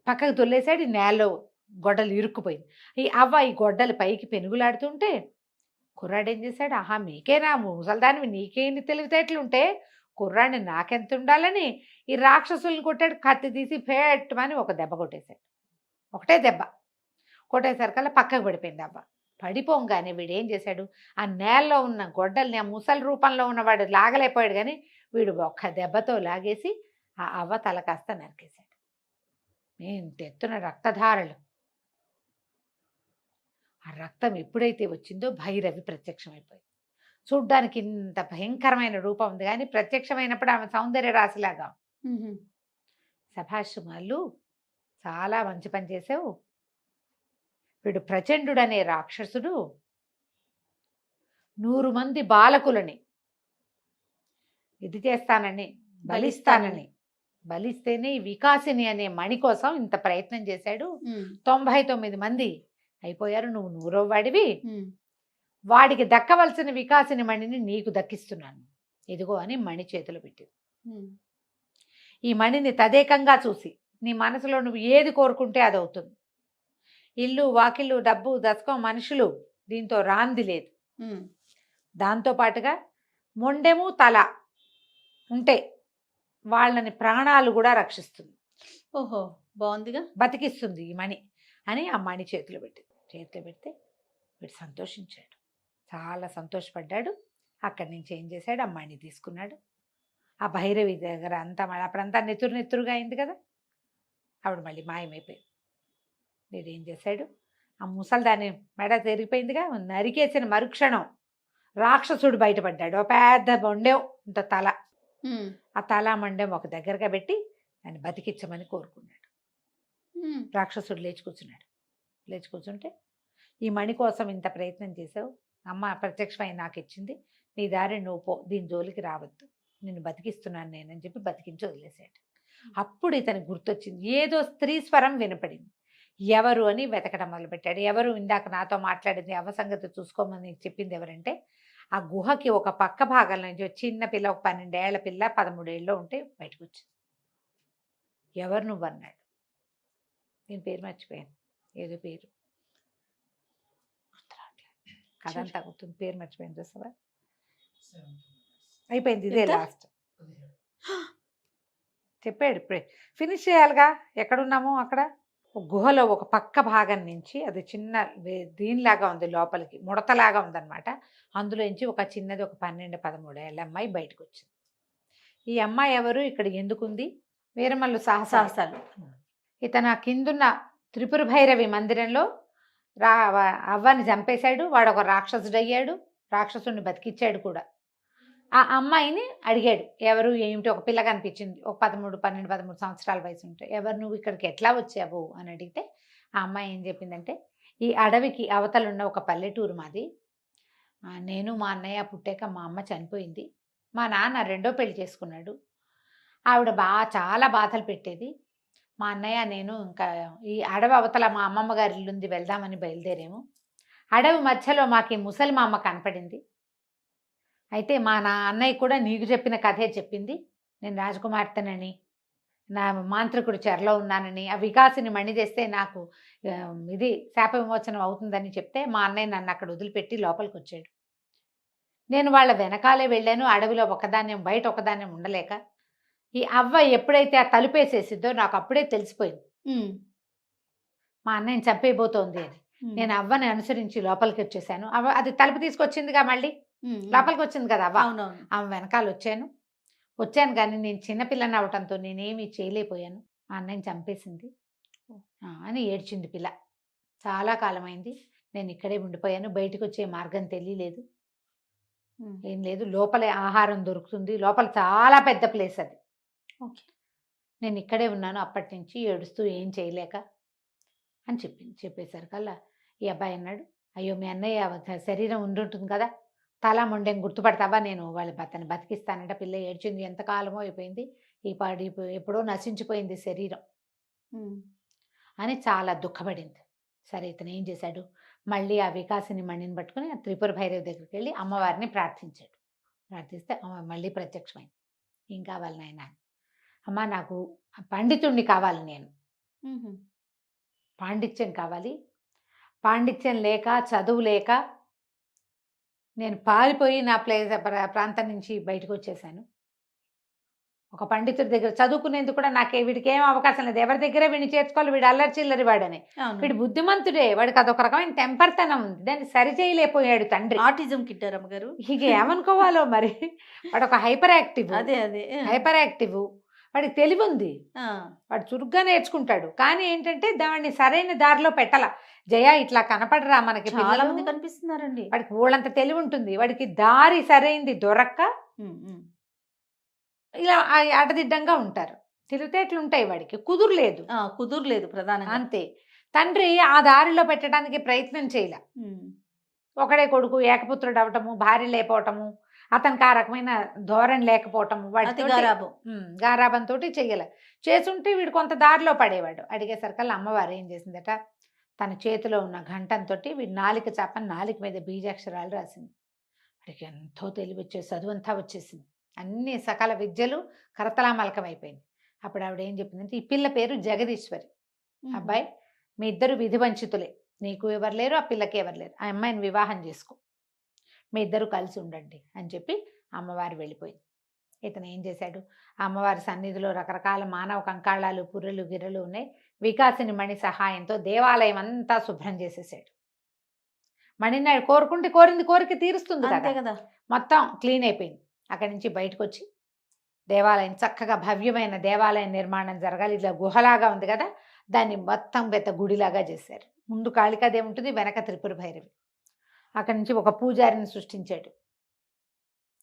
పక్కకు తొల్లేశాడు, నేలలో గొడ్డలు ఇరుక్కుపోయింది. ఈ అవ్వ ఈ గొడ్డలు పైకి పెనుగులాడుతుంటే కుర్రాడేం చేశాడు, ఆహా మీకేనా ముసల్దానివి, నీకేంటి తెలివితేటలుంటే కుర్రాడిని నాకెంత ఉండాలని ఈ రాక్షసుల్ని కొట్టాడు. కత్తి తీసి ఫేట్మని ఒక దెబ్బ కొట్టేశాడు. ఒకటే దెబ్బ కొట్టేసరికల్లా పక్కకు పడిపోయింది అవ్వ. పడిపోగానే వీడు ఏం చేశాడు, ఆ నేలలో ఉన్న గొడ్డల్ని ఆ ముసలి రూపంలో ఉన్నవాడు లాగలేకపోయాడు, కానీ వీడు ఒక్క దెబ్బతో లాగేసి ఆ అవ్వ తల కాస్త నరికేశాడు. ఎత్తున రక్తధారలు. ఆ రక్తం ఎప్పుడైతే వచ్చిందో భైరవి ప్రత్యక్షమైపోయింది. చూడ్డానికి ఇంత భయంకరమైన రూపం ఉంది, కానీ ప్రత్యక్షమైనప్పుడు ఆమె సౌందర్య రాశిలాగా. సభాష్ మల్లు, చాలా మంచి పని చేసావు. వీడు ప్రచండుడు అనే రాక్షసుడు 100 మంది బాలకులని ఇది చేస్తానని, బలిస్తేనే ఈ వికాసిని అనే మణి కోసం ఇంత ప్రయత్నం చేశాడు. 99 మంది అయిపోయారు, నువ్వు 100వ వాడివి. వాడికి దక్కవలసిన వికాసిని మణిని నీకు దక్కిస్తున్నాను, ఇదిగో అని మణి చేతిలో పెట్టింది. ఈ మణిని తదేకంగా చూసి నీ మనసులో నువ్వు ఏది కోరుకుంటే అది అవుతుంది. ఇల్లు వాకిళ్ళు డబ్బు దశకం మనుషులు దీంతో రాంది లేదు. దాంతోపాటుగా మొండెము తల ఉంటే వాళ్ళని ప్రాణాలు కూడా రక్షిస్తుంది. ఓహో, బాగుందిగా, బతికిస్తుంది ఈ మణి అని ఆ మణి చేతిలో పెట్టింది. చేతిలో పెడితే వీడు సంతోషించాడు, చాలా సంతోషపడ్డాడు. అక్కడి నుంచి ఏం చేశాడు, అమ్మాయిని తీసుకున్నాడు. ఆ భైరవి దగ్గర అంతా మళ్ళీ అప్పుడంతా నెత్తురుగా అయింది కదా, ఆవిడ మళ్ళీ మాయమైపోయింది. వీడు ఏం చేశాడు, ఆ ముసల్దాని మెడ తెరిగిపోయిందిగా, నరికేసిన మరుక్షణం రాక్షసుడు బయటపడ్డాడు. ఒక పెద్ద మొండెం ఇంత తల, ఆ తల మండెం ఒక దగ్గరగా పెట్టి దాన్ని బతికించమని కోరుకున్నాడు. రాక్షసుడు లేచి కూర్చున్నాడు. లేచి కూర్చుంటే, ఈ మణి కోసం ఇంత ప్రయత్నం చేసావు, అమ్మ ప్రత్యక్షమై నాకు ఇచ్చింది, నీ దారి నువ్వు పో, దీని జోలికి రావద్దు, నిన్ను బతికిస్తున్నాను నేనని చెప్పి బతికించి వదిలేశాడు. అప్పుడు ఇతనికి గుర్తొచ్చింది, ఏదో స్త్రీ స్వరం వినపడింది. ఎవరు అని వెతకడం మొదలుపెట్టాడు. ఎవరు ఇందాక నాతో మాట్లాడింది, అవ సంగతి చూసుకోమని చెప్పింది ఎవరంటే, ఆ గుహకి ఒక పక్క భాగం నుంచి చిన్న పిల్ల, ఒక 12 ఏళ్ల పిల్ల 13 ఏళ్ళలో ఉంటే బయటకు వచ్చింది. ఎవరు నువ్వు అన్నాడు. నేను పేరు మర్చిపోయాను, ఏదో పేరు కథ అంతా గుర్తుంది, పేరు మర్చిపోయింది చూసావా. అయిపోయింది, ఇదే లాస్ట్ చెప్పాడు. ఇప్పుడే ఫినిష్ చేయాలిగా, ఎక్కడున్నామో అక్కడ గుహలో ఒక పక్క భాగం నుంచి, అది చిన్న దీనిలాగా ఉంది, లోపలికి ముడతలాగా ఉందన్నమాట. అందులోంచి ఒక చిన్నది, ఒక 12-13 ఏళ్ళ అమ్మాయి బయటకు వచ్చింది. ఈ అమ్మాయి ఎవరు, ఇక్కడ ఎందుకుంది, వీరమల్లు సాహసాలు. ఇతను కిందున్న త్రిపుర భైరవి మందిరంలో అవ్వని చంపేశాడు. వాడు ఒక రాక్షసుడు అయ్యాడు, రాక్షసుడిని బతికిచ్చాడు కూడా. ఆ అమ్మాయిని అడిగాడు, ఎవరు ఏమిటి, ఒక పిల్ల కనిపించింది, ఒక 12-13 సంవత్సరాల వయసు ఉంటాయి. ఎవరు నువ్వు, ఇక్కడికి ఎట్లా వచ్చావు అని అడిగితే, ఆ అమ్మాయి ఏం చెప్పిందంటే, ఈ అడవికి అవతలున్న ఒక పల్లెటూరు మాది, నేను మా అన్నయ్య పుట్టాక మా అమ్మ చనిపోయింది, మా నాన్న రెండో పెళ్లి చేసుకున్నాడు, ఆవిడ చాలా బాధలు పెట్టేది, మా అన్నయ్య నేను ఇంకా ఈ అడవి అవతల మా అమ్మమ్మ గారి ఇల్లుంది, వెళ్దామని బయలుదేరాము. అడవి మధ్యలో మాకు ఈ ముసలి మా అమ్మ కనపడింది. అయితే మా అన్నయ్య కూడా నీకు చెప్పిన కథే చెప్పింది, నేను రాజకుమార్తెనని, నా మాంత్రికుడు చెరలో ఉన్నానని, ఆ వికాసిని మణి తెస్తే నాకు ఇది శాప విమోచనం అవుతుందని చెప్తే, మా అన్నయ్య నన్ను అక్కడ వదిలిపెట్టి లోపలికి వచ్చాడు. నేను వాళ్ళ వెనకాలే వెళ్ళాను, అడవిలో ఒకదాన్యం బయట ఒకదాన్యం ఉండలేక. ఈ అవ్వ ఎప్పుడైతే ఆ తలుపేసేసిద్దో నాకు అప్పుడే తెలిసిపోయింది మా అన్నయ్యని చంపేయబోతోంది అని. నేను అవ్వని అనుసరించి లోపలికి వచ్చేసాను. అవ్వ అది తలుపు తీసుకొచ్చిందిగా, మళ్ళీ లోపలికి వచ్చింది కదా అవ్వ, ఆమె వెనకాల వచ్చాను కానీ నేను చిన్నపిల్లని అవటంతో నేనేమీ చేయలేకపోయాను, మా అన్నయ్యని చంపేసింది అని ఏడ్చింది పిల్ల. చాలా కాలమైంది, నేను ఇక్కడే ఉండిపోయాను, బయటకు వచ్చే మార్గం తెలియలేదు, ఏం లేదు, లోపలే ఆహారం దొరుకుతుంది, లోపల చాలా పెద్ద ప్లేస్ అది, నేను ఇక్కడే ఉన్నాను అప్పటి నుంచి ఏడుస్తూ ఏం చేయలేక అని చెప్పింది. చెప్పేసరికల్లా ఈ అబ్బాయి అన్నాడు, అయ్యో మీ అన్నయ్య శరీరం ఉండుంటుంది కదా, తల మొండెం గుర్తుపడతావా, నేను అతన్ని బతికిస్తానంట. పిల్ల ఏడ్చింది, ఎంతకాలమో అయిపోయింది, ఈ పాడి ఎప్పుడో నశించిపోయింది శరీరం అని చాలా దుఃఖపడింది. సరే ఇతను ఏం చేశాడు, మళ్ళీ ఆ వికాసిని మణిని పట్టుకుని ఆ త్రిపుర భైరవి దగ్గరికి వెళ్ళి అమ్మవారిని ప్రార్థించాడు. ప్రార్థిస్తే అమ్మ మళ్ళీ ప్రత్యక్షమైంది. ఏం కావాలి నాయన, అమ్మ నాకు పండితుణ్ణి కావాలి, నేను పాండిత్యం కావాలి, పాండిత్యం లేక చదువు లేక నేను పారిపోయి నా ప్రాంతం నుంచి బయటకు వచ్చేసాను. ఒక పండితుడి దగ్గర చదువుకునేందుకు కూడా వీడికి ఏం అవకాశం లేదు, ఎవరి దగ్గరే వీడిని చేర్చుకోవాలి, వీడు అల్లరి చిల్లరి వాడని. వీడు బుద్ధిమంతుడే, వాడికి అదొక రకమైన తెంపర్తనం ఉంది, దాన్ని సరిచేయలేకపోయాడు తండ్రి. ఆటిజం కిట్టారమ్మ గారు, ఇక ఏమనుకోవాలో మరి. వాడు ఒక హైపర్ యాక్టివ్, హైపర్ యాక్టివ్, వాడికి తెలివి ఉంది, వాడు చురుగ్గా నేర్చుకుంటాడు. కానీ ఏంటంటే దాన్ని సరైన దారిలో పెట్టాల. జయ ఇట్లా కనపడరా, మనకి చాలా మంది కనిపిస్తున్నారండి, వాడికి ఊళ్ళంత తెలివి ఉంటుంది, వాడికి దారి సరైంది దొరక్క ఇలా అడదిడ్డంగా ఉంటారు, తెలివితేటలు ఉంటాయి, వాడికి కుదురులేదు ప్రధానంగా. అంతే, తండ్రి ఆ దారిలో పెట్టడానికి ప్రయత్నం చేయలే. ఒకడే కొడుకు, ఏకపుత్రుడు అవటము, భార్య లేకపోవటము, అతనికి ఆ రకమైన ధోరణి లేకపోవటము, వాడి గారాబంతో చెయ్యలే. చేసుంటే వీడు కొంత దారిలో పడేవాడు. అడిగేసరికల్లా అమ్మవారు ఏం చేసిందట, తన చేతిలో ఉన్న ఘంటంతో వీడి నాలిక చాపని నాలిక మీద బీజాక్షరాలు రాసింది. వాడికి ఎంతో తెలివి వచ్చేసి చదువు అంతా వచ్చేసింది, అన్ని సకల విద్యలు కరతలామలకం అయిపోయింది. అప్పుడు ఆవిడ ఏం చెప్పిందంటే, ఈ పిల్ల పేరు జగదీశ్వరి, అబ్బాయి మీ ఇద్దరు విధివంచితులే, నీకు ఎవరు లేరు, ఆ పిల్లకి ఎవరు లేరు, ఆ అమ్మాయిని వివాహం చేసుకో, మీ ఇద్దరు కలిసి ఉండండి అని చెప్పి అమ్మవారు వెళ్ళిపోయింది. ఇతను ఏం చేశాడు, అమ్మవారి సన్నిధిలో రకరకాల మానవ కంకాళాలు, పుర్రెలు గిర్రెలు ఉన్నాయి. వికాసిని మణి సహాయంతో దేవాలయం అంతా శుభ్రం చేసేసాడు. మణిని కోరుకుంటే కోరింది కోరిక తీరుస్తుంది అంతే కదా. కదా. మొత్తం క్లీన్ అయిపోయింది. అక్కడి నుంచి బయటకు వచ్చి దేవాలయం చక్కగా భవ్యమైన దేవాలయం నిర్మాణం జరగాలి. ఇట్లా గుహలాగా ఉంది కదా, దాన్ని మొత్తం పెద్ద గుడిలాగా చేశారు. ముందు కాళికాదేవి ఉంటుంది, వెనక త్రిపుర భైరవి. అక్కడి నుంచి ఒక పూజారిని సృష్టించాడు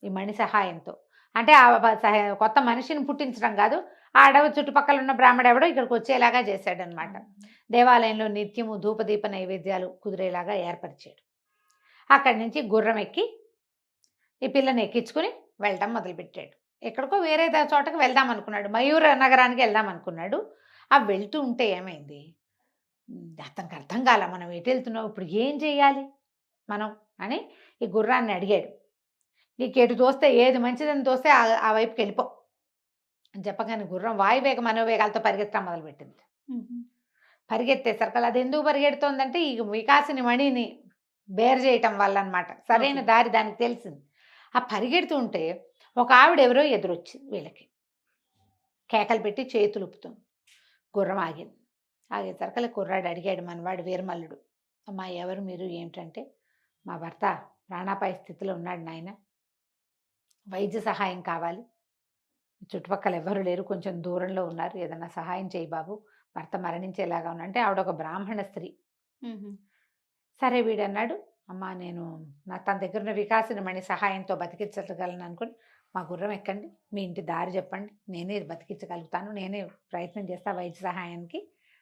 ఈ మణి సహాయంతో. అంటే కొత్త మనిషిని పుట్టించడం కాదు, ఆ అడవి చుట్టుపక్కల ఉన్న బ్రాహ్మడు ఎవడో ఇక్కడికి వచ్చేలాగా చేశాడనమాట. దేవాలయంలో నిత్యము ధూపదీప నైవేద్యాలు కుదిరేలాగా ఏర్పరిచాడు. అక్కడి నుంచి గుర్రం ఎక్కి ఈ పిల్లని ఎక్కించుకుని వెళ్ళటం మొదలుపెట్టాడు. ఎక్కడికో వేరే చోటకి వెళ్దాం అనుకున్నాడు, మయూర నగరానికి వెళ్దాం అనుకున్నాడు. ఆ వెళ్తూ ఉంటే ఏమైంది, అతనికి అర్థం కాల, మనం ఎటు వెళ్తున్నావు, ఇప్పుడు ఏం చేయాలి మనం అని ఈ గుర్రాన్ని అడిగాడు. నీకు ఎటు తోస్తే, ఏది మంచిదని తోస్తే ఆ వైపుకి వెళ్ళిపో అని చెప్పగానే గుర్రం వాయువేగ మనోవేగాలతో పరిగెత్తడం మొదలుపెట్టింది. పరిగెత్తేసరికి అది ఎందుకు పరిగెడుతోందంటే ఈ వికాసిని మణిని బేర్ చేయటం వల్ల అనమాట. సరైన దారి దానికి తెలిసింది. ఆ పరిగెడుతూ ఉంటే ఒక ఆవిడ ఎవరో ఎదురొచ్చింది వీళ్ళకి, కేకలు పెట్టి చేతులు ఊపుతుంది. గుర్రం ఆగింది. ఆగేసరికి కుర్రాడు అడిగాడు, మనవాడు వీరమల్లుడు, అమ్మా ఎవరు మీరు, ఏమిటంటే మా భర్త ప్రాణాపాయ స్థితిలో ఉన్నాడు నాయన, వైద్య సహాయం కావాలి, చుట్టుపక్కల ఎవరు లేరు, కొంచెం దూరంలో ఉన్నారు, ఏదన్నా సహాయం చేయి బాబు, భర్త మరణించేలాగా ఉన్నా. అంటే ఆవిడ ఒక బ్రాహ్మణ స్త్రీ. సరే వీడు అన్నాడు, అమ్మా నేను తన దగ్గర ఉన్న వికాసిని మణి సహాయంతో బతికించగలను అనుకుని మా గుర్రం ఎక్కండి, మీ ఇంటి దారి చెప్పండి, నేనే బతికించగలుగుతాను, నేనే ప్రయత్నం చేస్తా వైద్య సహాయానికి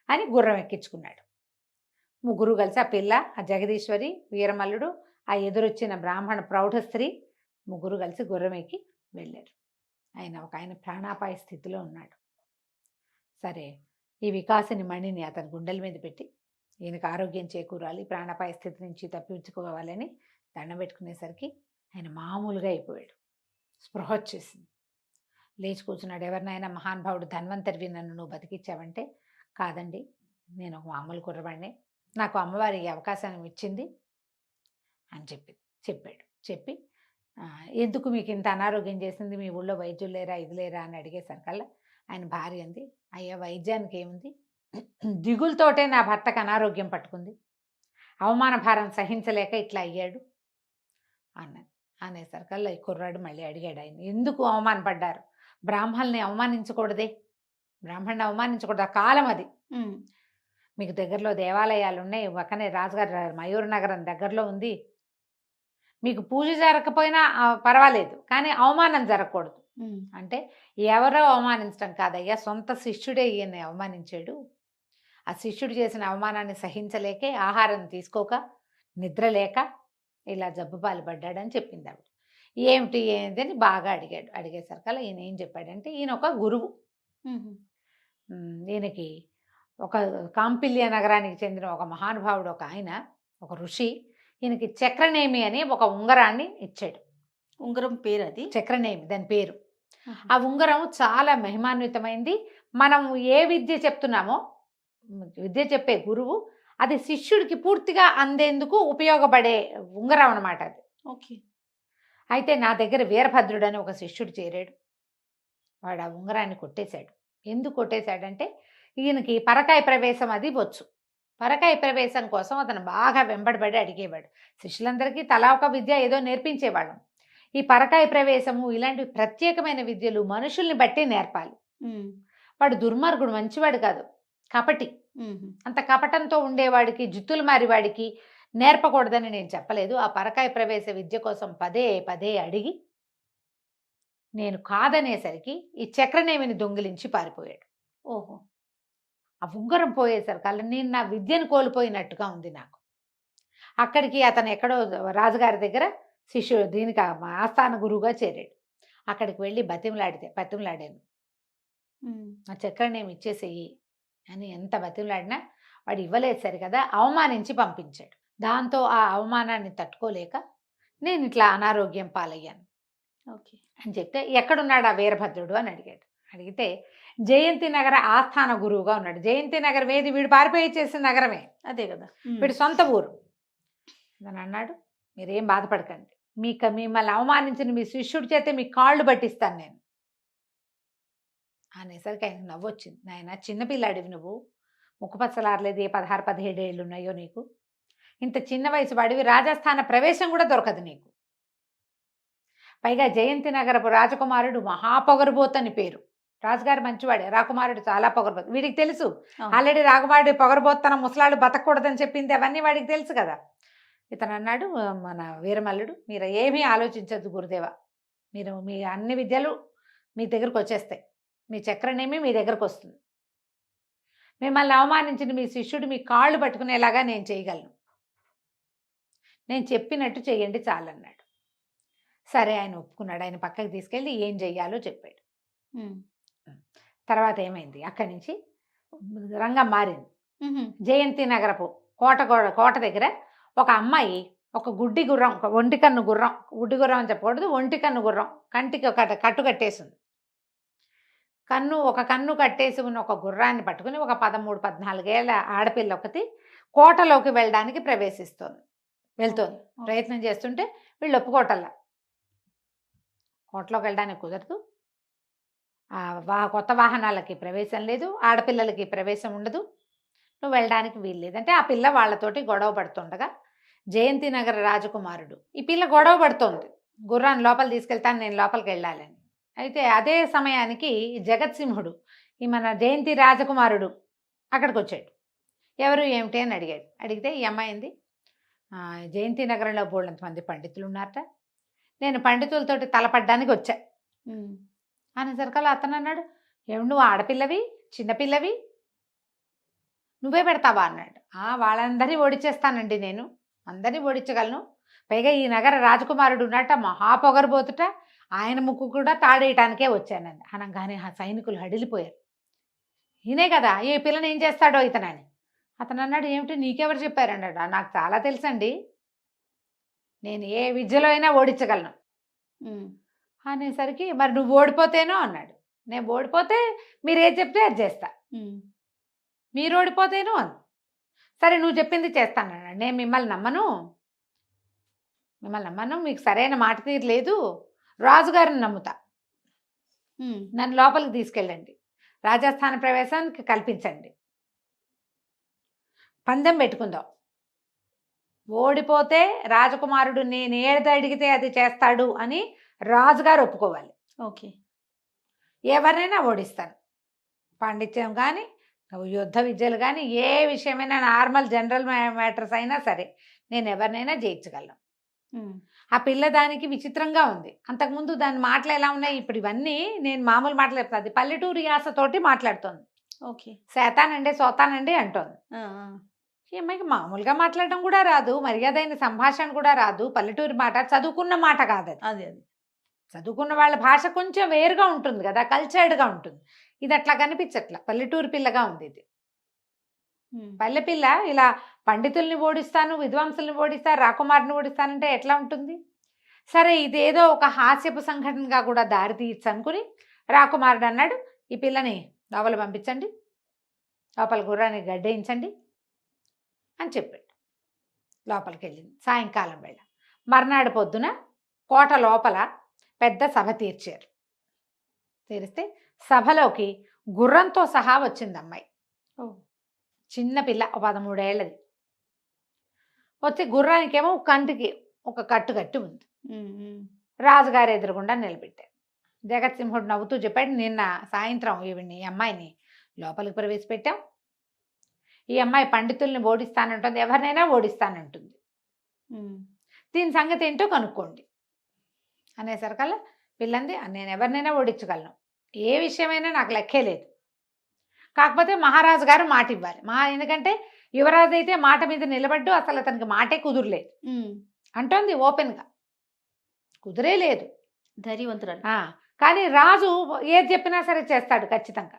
అని గుర్రం ఎక్కించుకున్నాడు. ముగ్గురు కలిసి, ఆ పిల్ల, ఆ జగదీశ్వరి, వీరమల్లుడు, ఆ ఎదురొచ్చిన బ్రాహ్మణ ప్రౌఢ స్త్రీ, ముగ్గురు కలిసి గుర్రం ఎక్కి వెళ్ళారు. ఆయన ప్రాణాపాయ స్థితిలో ఉన్నాడు. సరే ఈ వికాసిని మణిని అతని గుండెల మీద పెట్టి ఈయనకు ఆరోగ్యం చేకూరాలి, ప్రాణాపాయ స్థితి నుంచి తప్పించుకోవాలని దండం పెట్టుకునేసరికి ఆయన మామూలుగా అయిపోయాడు. స్పృహ వచ్చేసింది. లేచి కూర్చున్నాడు. ఎవరినైనా మహానుభావుడు ధన్వంతరివి, నన్ను నువ్వు బతికించావంటే, కాదండి నేను ఒక మామూలు కుర్రవాడిని, నాకు అమ్మవారి అవకాశాన్ని ఇచ్చింది అని చెప్పాడు. చెప్పి ఎందుకు మీకు ఇంత అనారోగ్యం చేసింది, మీ ఊళ్ళో వైద్యులు లేరా, ఇది లేరా అని అడిగేసరికల్లా ఆయన భార్య అంది, అయ్యా వైద్యానికి ఏముంది, దిగులతోటే నా భర్తకు అనారోగ్యం పట్టుకుంది, అవమాన భారం సహించలేక ఇట్లా అయ్యాడు అన్నది. అనేసరికల్లా ఈ కుర్రాడు మళ్ళీ అడిగాడు, ఆయన ఎందుకు అవమానపడ్డారు, బ్రాహ్మణుల్ని అవమానించకూడదే, బ్రాహ్మణ్ని అవమానించకూడదు, ఆ కాలం అది, మీకు దగ్గరలో దేవాలయాలు ఉన్నాయి, పక్కనే రాజుగారు మయూర నగరం దగ్గరలో ఉంది, మీకు పూజ జరగకపోయినా పర్వాలేదు, కానీ అవమానం జరగకూడదు. అంటే ఎవరో అవమానించడం కాదయ్యా, సొంత శిష్యుడే ఈయన్ని అవమానించాడు, ఆ శిష్యుడు చేసిన అవమానాన్ని సహించలేకే ఆహారం తీసుకోక నిద్ర లేక ఇలా జబ్బుపాలు పడ్డాడని చెప్పింది ఆవిడ. ఏమిటి ఏంటని బాగా అడిగాడు. అడిగేసరికల్లా ఈయన ఏం చెప్పాడంటే, ఈయన ఒక గురువు, ఈయనకి ఒక కాంపిల్య నగరానికి చెందిన ఒక మహానుభావుడు, ఒక ఆయన, ఒక ఋషి, ఈయనకి చక్రనేమి అని ఒక ఉంగరాన్ని ఇచ్చాడు. ఉంగరం పేరు అది చక్రనేమి, దాని పేరు. ఆ ఉంగరం చాలా మహిమాన్వితమైంది. మనం ఏ విద్య చెప్తున్నామో, విద్య చెప్పే గురువు అది శిష్యుడికి పూర్తిగా అందేందుకు ఉపయోగపడే ఉంగరం అన్నమాట అది. ఓకే. అయితే నా దగ్గర వీరభద్రుడు అని ఒక శిష్యుడు చేరాడు. వాడు ఆ ఉంగరాన్ని కొట్టేశాడు. ఎందుకు కొట్టేశాడంటే, ఈయనకి పరకాయ ప్రవేశం అది వచ్చు. పరకాయ ప్రవేశం కోసం అతను బాగా వెంబడబడి అడిగేవాడు. శిష్యులందరికీ తలా ఒక విద్య ఏదో నేర్పించేవాళ్ళం. ఈ పరకాయ ప్రవేశము ఇలాంటి ప్రత్యేకమైన విద్యలు మనుషుల్ని బట్టి నేర్పాలి. వాడు దుర్మార్గుడు, మంచివాడు కాదు, కపటి. అంత కపటంతో ఉండేవాడికి, జుత్తులు మారివాడికి నేర్పకూడదని నేను చెప్పలేదు. ఆ పరకాయ ప్రవేశ విద్య కోసం పదే పదే అడిగి నేను కాదనేసరికి ఈ చక్రనేమిని దొంగిలించి పారిపోయాడు. ఓహో. ఆ ఉంగరం పోయేసరికి నేను నా విద్యను కోల్పోయినట్టుగా ఉంది నాకు. అక్కడికి అతను ఎక్కడో రాజుగారి దగ్గర శిష్యుడు, దీనికి ఆస్థాన గురువుగా చేరాడు. అక్కడికి వెళ్ళి బతిమలాడాను, ఆ చక్రనేమి ఇచ్చేసేయి అని ఎంత బతిమలాడినా వాడు ఇవ్వలేదు. సరి కదా, అవమానించి పంపించాడు. దాంతో ఆ అవమానాన్ని తట్టుకోలేక నేను ఇట్లా అనారోగ్యం పాలయ్యాను ఓకే అని చెప్తే, ఎక్కడున్నాడు ఆ వీరభద్రుడు అని అడిగాడు. అడిగితే జయంతి నగర ఆస్థాన గురువుగా ఉన్నాడు. జయంతి నగరం ఏది, వీడు పారిపోయి చేసిన నగరమే, అదే కదా, వీడు సొంత ఊరు అని అన్నాడు. మీరేం బాధపడకండి, మిమ్మల్ని అవమానించిన మీ శిష్యుడి చేతే మీ కాళ్ళు పట్టిస్తాను నేను అనేసరికి ఆయనకు నవ్వొచ్చింది. నాయన చిన్నపిల్లాడివి నువ్వు, ముక్కుపచ్చలారలేదు, ఏ 16-17 ఏళ్ళు ఉన్నాయో నీకు, ఇంత చిన్న వయసు వాడివి, రాజస్థాన ప్రవేశం కూడా దొరకదు నీకు. పైగా జయంతి నగరపు రాజకుమారుడు మహాపొగరుబోతని పేరు. రాజుగారు మంచివాడే, రాకుమారుడు చాలా పొగరబోతు. వీడికి తెలుసు ఆల్రెడీ రాకుమారుడు పొగరబోతన ముసలాడు బతకూడదని చెప్పింది, అవన్నీ వాడికి తెలుసు కదా. ఇతను అన్నాడు, మన వీరమల్లుడు, మీరు ఏమీ ఆలోచించద్దు గురుదేవ, మీరు మీ అన్ని విద్యలు మీ దగ్గరకు వచ్చేస్తాయి, మీ చక్రనేమి మీ దగ్గరకు వస్తుంది, మిమ్మల్ని అవమానించిన మీ శిష్యుడు మీ కాళ్ళు పట్టుకునేలాగా నేను చేయగలను, నేను చెప్పినట్టు చెయ్యండి చాలన్నాడు. సరే ఆయన ఒప్పుకున్నాడు. ఆయన పక్కకి తీసుకెళ్ళి ఏం చెయ్యాలో చెప్పాడు. తర్వాత ఏమైంది, అక్కడి నుంచి రంగం మారింది. జయంతి నగరపు కోట దగ్గర ఒక అమ్మాయి ఒక గుడ్డి గుర్రం, ఒక ఒంటి కన్ను గుర్రం, గుడ్డి గుర్రం అని చెప్పకూడదు, ఒంటి కన్ను గుర్రం, కంటికి ఒక కట్టు కట్టేసింది. ఒక కన్ను కట్టేసి ఉన్న ఒక గుర్రాన్ని పట్టుకుని ఒక 13-14 ఏళ్ళ ఆడపిల్ల ఒకటి కోటలోకి వెళ్ళడానికి వెళ్తోంది. ప్రయత్నం చేస్తుంటే వీళ్ళు ఒప్పుకోవటల్లా. కోటలోకి వెళ్ళడానికి కుదరదు, కొత్త వాహనాలకి ప్రవేశం లేదు, ఆడపిల్లలకి ప్రవేశం ఉండదు, నువ్వు వెళ్ళడానికి వీల్లేదు అంటే ఆ పిల్ల వాళ్ళతోటి గొడవ పడుతుండగా జయంతి నగర రాజకుమారుడు, ఈ పిల్ల గొడవ పడుతోంది, గుర్రాన్ని లోపల తీసుకెళ్తాను, నేను లోపలికి వెళ్ళాలని. అయితే అదే సమయానికి జగత్సింహుడు, ఈ మన జయంతి రాజకుమారుడు అక్కడికి వచ్చాడు. ఎవరు ఏమిటి అని అడిగితే ఈ అమ్మాయింది, జయంతి నగరంలో బోళ్ళంతమంది పండితులు ఉన్నారట, నేను పండితులతోటి తలపడ్డానికి వచ్చా అనేసరికల్లా అతను అన్నాడు, ఏమి నువ్వు ఆడపిల్లవి, చిన్నపిల్లవి, నువ్వే పెడతావా అన్నాడు. వాళ్ళందరినీ ఓడిచేస్తానండి, నేను అందరినీ ఓడించగలను, పైగా ఈ నగర రాజకుమారుడు ఉన్నట్ట మహాపొగరబోతుట, ఆయన ముక్కు కూడా తాడేయటానికే వచ్చానండి అనగానే ఆ సైనికులు హడిలిపోయారు. ఈయనే కదా, ఈ పిల్లని ఏం చేస్తాడో ఇతనని. అతను అన్నాడు, ఏమిటి నీకెవరు చెప్పారన్నాడు. నాకు చాలా తెలుసండి, నేను ఏ విద్యలో అయినా ఓడించగలను అనేసరికి, మరి నువ్వు ఓడిపోతేనో అన్నాడు. నేను ఓడిపోతే మీరు ఏది చెప్తే అది చేస్తా, మీరు ఓడిపోతేనో అని. సరే నువ్వు చెప్పింది చేస్తానన్నాడు. నేను మిమ్మల్ని నమ్మను, మీకు సరైన మాట తీరు లేదు, రాజుగారిని నమ్ముతా, నన్ను లోపలికి తీసుకెళ్ళండి, రాజస్థాన ప్రవేశానికి కల్పించండి, పందెం పెట్టుకుందాం, ఓడిపోతే రాజకుమారుడు నేను ఏది అడిగితే అది చేస్తాడు అని రాజుగారు ఒప్పుకోవాలి. ఓకే, ఎవరినైనా ఓడిస్తాను, పాండిత్యం కానీ యుద్ధ విద్యలు కానీ ఏ విషయమైనా, నార్మల్ జనరల్ మ్యాటర్స్ అయినా సరే నేను ఎవరినైనా జయించగలను. ఆ పిల్ల దానికి విచిత్రంగా ఉంది. అంతకుముందు దాని మాటలు ఎలా ఉన్నాయి, ఇప్పుడు ఇవన్నీ నేను మామూలు మాటలు చెప్తాను, అది పల్లెటూరు యాసతోటి మాట్లాడుతోంది. ఓకే, సోతానండి అంటోంది. ఈ అమ్మాయికి మామూలుగా మాట్లాడడం కూడా రాదు, మర్యాదైన సంభాషణ కూడా రాదు, పల్లెటూరు మాట, చదువుకున్న మాట కాదు అది. చదువుకున్న వాళ్ళ భాష కొంచెం వేరుగా ఉంటుంది కదా, కల్చర్డ్గా ఉంటుంది. ఇది అట్లా కనిపించట్లా, పల్లెటూరు పిల్లగా ఉంది ఇది. పల్లె పిల్ల ఇలా పండితుల్ని ఓడిస్తాను, విద్వాంసుల్ని ఓడిస్తాను, రాకుమారిని ఓడిస్తానంటే ఎట్లా ఉంటుంది. సరే ఇదేదో ఒక హాస్యపు సంఘటనగా కూడా దారి తీయచ్చు అనుకుని రాకుమారుడు అన్నాడు, ఈ పిల్లని లోపల పంపించండి, లోపల గుర్రాన్ని గడ్డేయించండి అని చెప్పాడు. లోపలికి వెళ్ళింది. సాయంకాలం వేళ మర్నాడు పొద్దున కోట లోపల పెద్ద సభ తీరిస్తే సభలోకి గుర్రంతో సహా వచ్చింది అమ్మాయి. చిన్న పిల్ల, 13 ఏళ్ళది. వచ్చి గుర్రానికేమో కంటికి ఒక కట్టు కట్టి ఉంది. రాజుగారు ఎదురుగుండా నిలబెట్టారు. జగత్సింహుడు నవ్వుతూ చెప్పాడు, నిన్న సాయంత్రం ఈ అమ్మాయిని లోపలికి ప్రవేశపెట్టాం, ఈ అమ్మాయి పండితుల్ని ఓడిస్తానంటుంది, ఎవరినైనా ఓడిస్తానంటుంది, దీని సంగతి ఏంటో కనుక్కోండి అనేసరికల్లా పిల్లంది, నేను ఎవరినైనా ఓడించగలను, ఏ విషయమైనా నాకు లెక్కే లేదు, కాకపోతే మహారాజు గారు మాట ఇవ్వాలి. ఎందుకంటే యువరాజు అయితే మాట మీద నిలబడ్డు, అసలు అతనికి మాటే కుదురలేదు అంటోంది ఓపెన్గా, కుదిరే లేదు, ధైర్యవంతురాలు. కానీ రాజు ఏది చెప్పినా సరే చేస్తాడు ఖచ్చితంగా,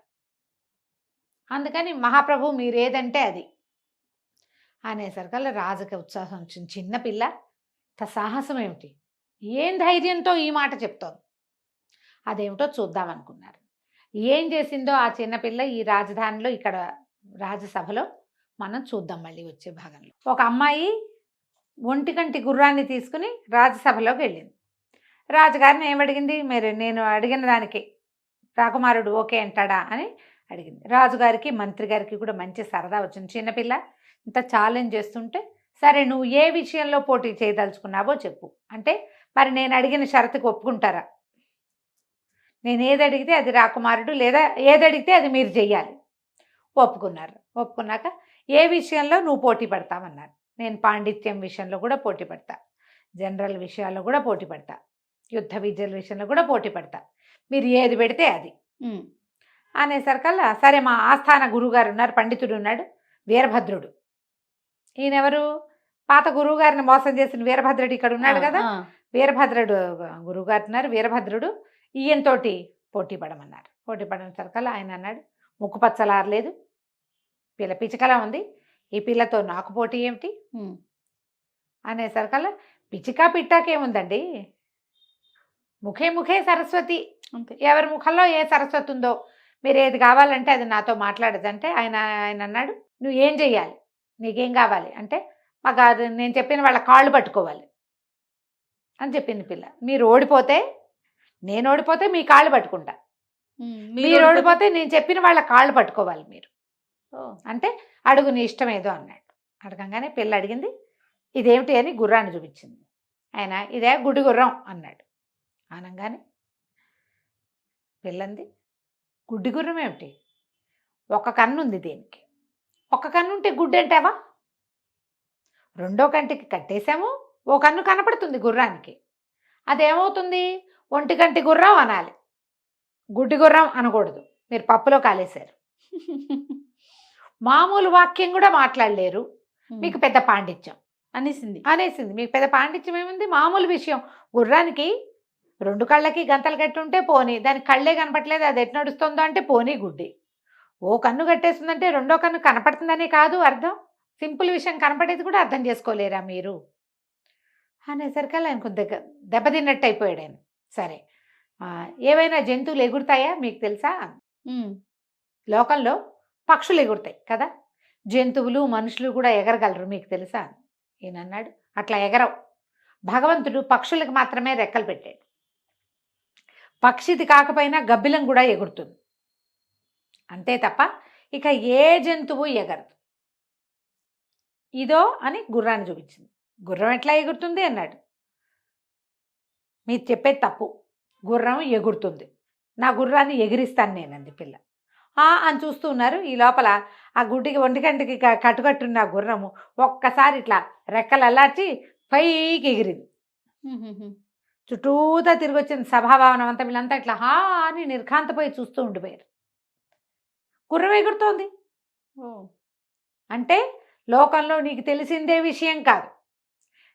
అందుకని మహాప్రభు మీరేదంటే అది అనేసరికల్లా రాజుకి ఉత్సాహం వచ్చింది. చిన్న పిల్ల సాహసం ఏమిటి, ఏం ధైర్యంతో ఈ మాట చెప్తోంది, అదేమిటో చూద్దామనుకున్నారు. ఏం చేసిందో ఆ చిన్నపిల్ల ఈ రాజధానిలో, ఇక్కడ రాజసభలో మనం చూద్దాం మళ్ళీ వచ్చే భాగంలో. ఒక అమ్మాయి ఒంటికంటి గుర్రాన్ని తీసుకుని రాజసభలోకి వెళ్ళింది. రాజుగారిని ఏమడిగింది, మీరు నేను అడిగిన దానికి రాకుమారుడు ఓకే అంటాడా అని అడిగింది. రాజుగారికి మంత్రి గారికి కూడా మంచి సరదా వచ్చింది. చిన్నపిల్ల ఇంత ఛాలెంజ్ చేస్తుంటే సరే నువ్వు ఏ విషయంలో పోటీ చేయదలుచుకున్నావో చెప్పు అంటే మరి నేను అడిగిన షరతుకు ఒప్పుకుంటారా? నేను ఏది అడిగితే అది రాకుమారుడు లేదా ఏది అడిగితే అది మీరు చెయ్యాలి. ఒప్పుకున్నారు. ఒప్పుకున్నాక ఏ విషయంలో నువ్వు పోటీ పడతామన్నారు. నేను పాండిత్యం విషయంలో కూడా పోటీ పడతా, జనరల్ విషయాల్లో కూడా పోటీ పడతా, యుద్ధ విద్యల విషయంలో కూడా పోటీ పడతా, మీరు ఏది పెడితే అది అనేసరికల్లా సరే మా ఆస్థాన గురువుగారు ఉన్నారు, పండితుడు ఉన్నాడు వీరభద్రుడు. ఈయనెవరు? పాత గురువుగారిని మోసం చేసిన వీరభద్రుడు ఇక్కడ ఉన్నాడు కదా. వీరభద్రుడు గురువుగారు ఉన్నారు, వీరభద్రుడు ఈయనతోటి పోటీ పడమన్నారు. పోటీ పడిన సరికల్లా ఆయన అన్నాడు ముక్కు పచ్చలారలేదు, పిల్ల పిచ్చికలా ఉంది, ఈ పిల్లతో నాకు పోటీ ఏమిటి అనేసరికల్లా పిచ్చికా పిట్టాకేముందండి, ముఖే ముఖే సరస్వతి, ఎవరి ముఖంలో ఏ సరస్వతి ఉందో మీరు ఏది కావాలంటే అది నాతో మాట్లాడదంటే ఆయన అన్నాడు నువ్వు ఏం చెయ్యాలి, నీకేం కావాలి అంటే మాకు అది నేను చెప్పిన వాళ్ళ కాళ్ళు పట్టుకోవాలి అని చెప్పింది పిల్ల. మీరు ఓడిపోతే నేను ఓడిపోతే మీ కాళ్ళు పట్టుకుంటా, మీరు ఓడిపోతే నేను చెప్పిన వాళ్ళ కాళ్ళు పట్టుకోవాలి మీరు అంటే అడుగు నీ ఇష్టం ఏదో అన్నాడు. అడగంగానే పిల్ల అడిగింది ఇదేమిటి అని గుర్రాన్ని చూపించింది. ఆయన ఇదే గుడ్డి గుర్రం అన్నాడు. అనగానే పిల్లంది గుడ్డి గుర్రం ఏమిటి, ఒక కన్ను ఉంది దీనికి, ఒక కన్ను ఉంటే గుడ్డి అంటావా, రెండో కంటికి కట్టేశాము, ఓ కన్ను కనపడుతుంది గుర్రానికి, అదేమవుతుంది ఒంటి కంటి గుర్రం అనాలి, గుడ్డి గుర్రం అనకూడదు. మీరు పప్పులో కాలేశారు, మామూలు వాక్యం కూడా మాట్లాడలేరు, మీకు పెద్ద పాండిత్యం అనేసింది. మీకు పెద్ద పాండిత్యం ఏముంది, మామూలు విషయం. గుర్రానికి రెండు కళ్ళకి గంతలు కట్టి ఉంటే పోనీ, దానికి కళ్ళే కనపట్లేదు అది ఎటు నడుస్తుందో అంటే పోనీ గుడ్డి, ఓ కన్ను కట్టేస్తుందంటే రెండో కన్ను కనపడుతుందనే కాదు అర్థం, సింపుల్ విషయం కనపడేది కూడా అర్థం చేసుకోలేరా మీరు అనేసరికల్లా ఆయన కొద్దిగా దెబ్బతిన్నట్టు అయిపోయాడు ఆయన. సరే ఏవైనా జంతువులు ఎగురుతాయా మీకు తెలుసా? లోకంలో పక్షులు ఎగురుతాయి కదా, జంతువులు మనుషులు కూడా ఎగరగలరు మీకు తెలుసా? ఈయన అన్నాడు అట్లా ఎగరవు, భగవంతుడు పక్షులకు మాత్రమే రెక్కలు పెట్టాడు, పక్షిది కాకపోయినా గబ్బిలం కూడా ఎగురుతుంది అంతే తప్ప ఇక ఏ జంతువు ఎగరదు. ఇదో అని గుర్రాన్ని చూపించింది. గుర్రం ఎట్లా ఎగురుతుంది అన్నాడు. మీరు చెప్పేది తప్పు, గుర్రం ఎగురుతుంది, నా గుర్రాన్ని ఎగిరిస్తాను నేనంది పిల్ల. అని చూస్తూ ఉన్నారు. ఈ లోపల ఆ గుడ్డికి ఒంటికంటికి కట్టుకట్టున్న గుర్రము ఒక్కసారి ఇట్లా రెక్కలు అల్లార్చి పైకి ఎగిరింది. చుట్టూతా తిరిగి వచ్చింది సభాభవనం అంతా, వీళ్ళంతా ఇట్లా అని నిర్ఘాంతపోయి చూస్తూ ఉండిపోయారు. గుర్రం ఎగురుతోంది అంటే లోకంలో నీకు తెలిసిందే విషయం కాదు,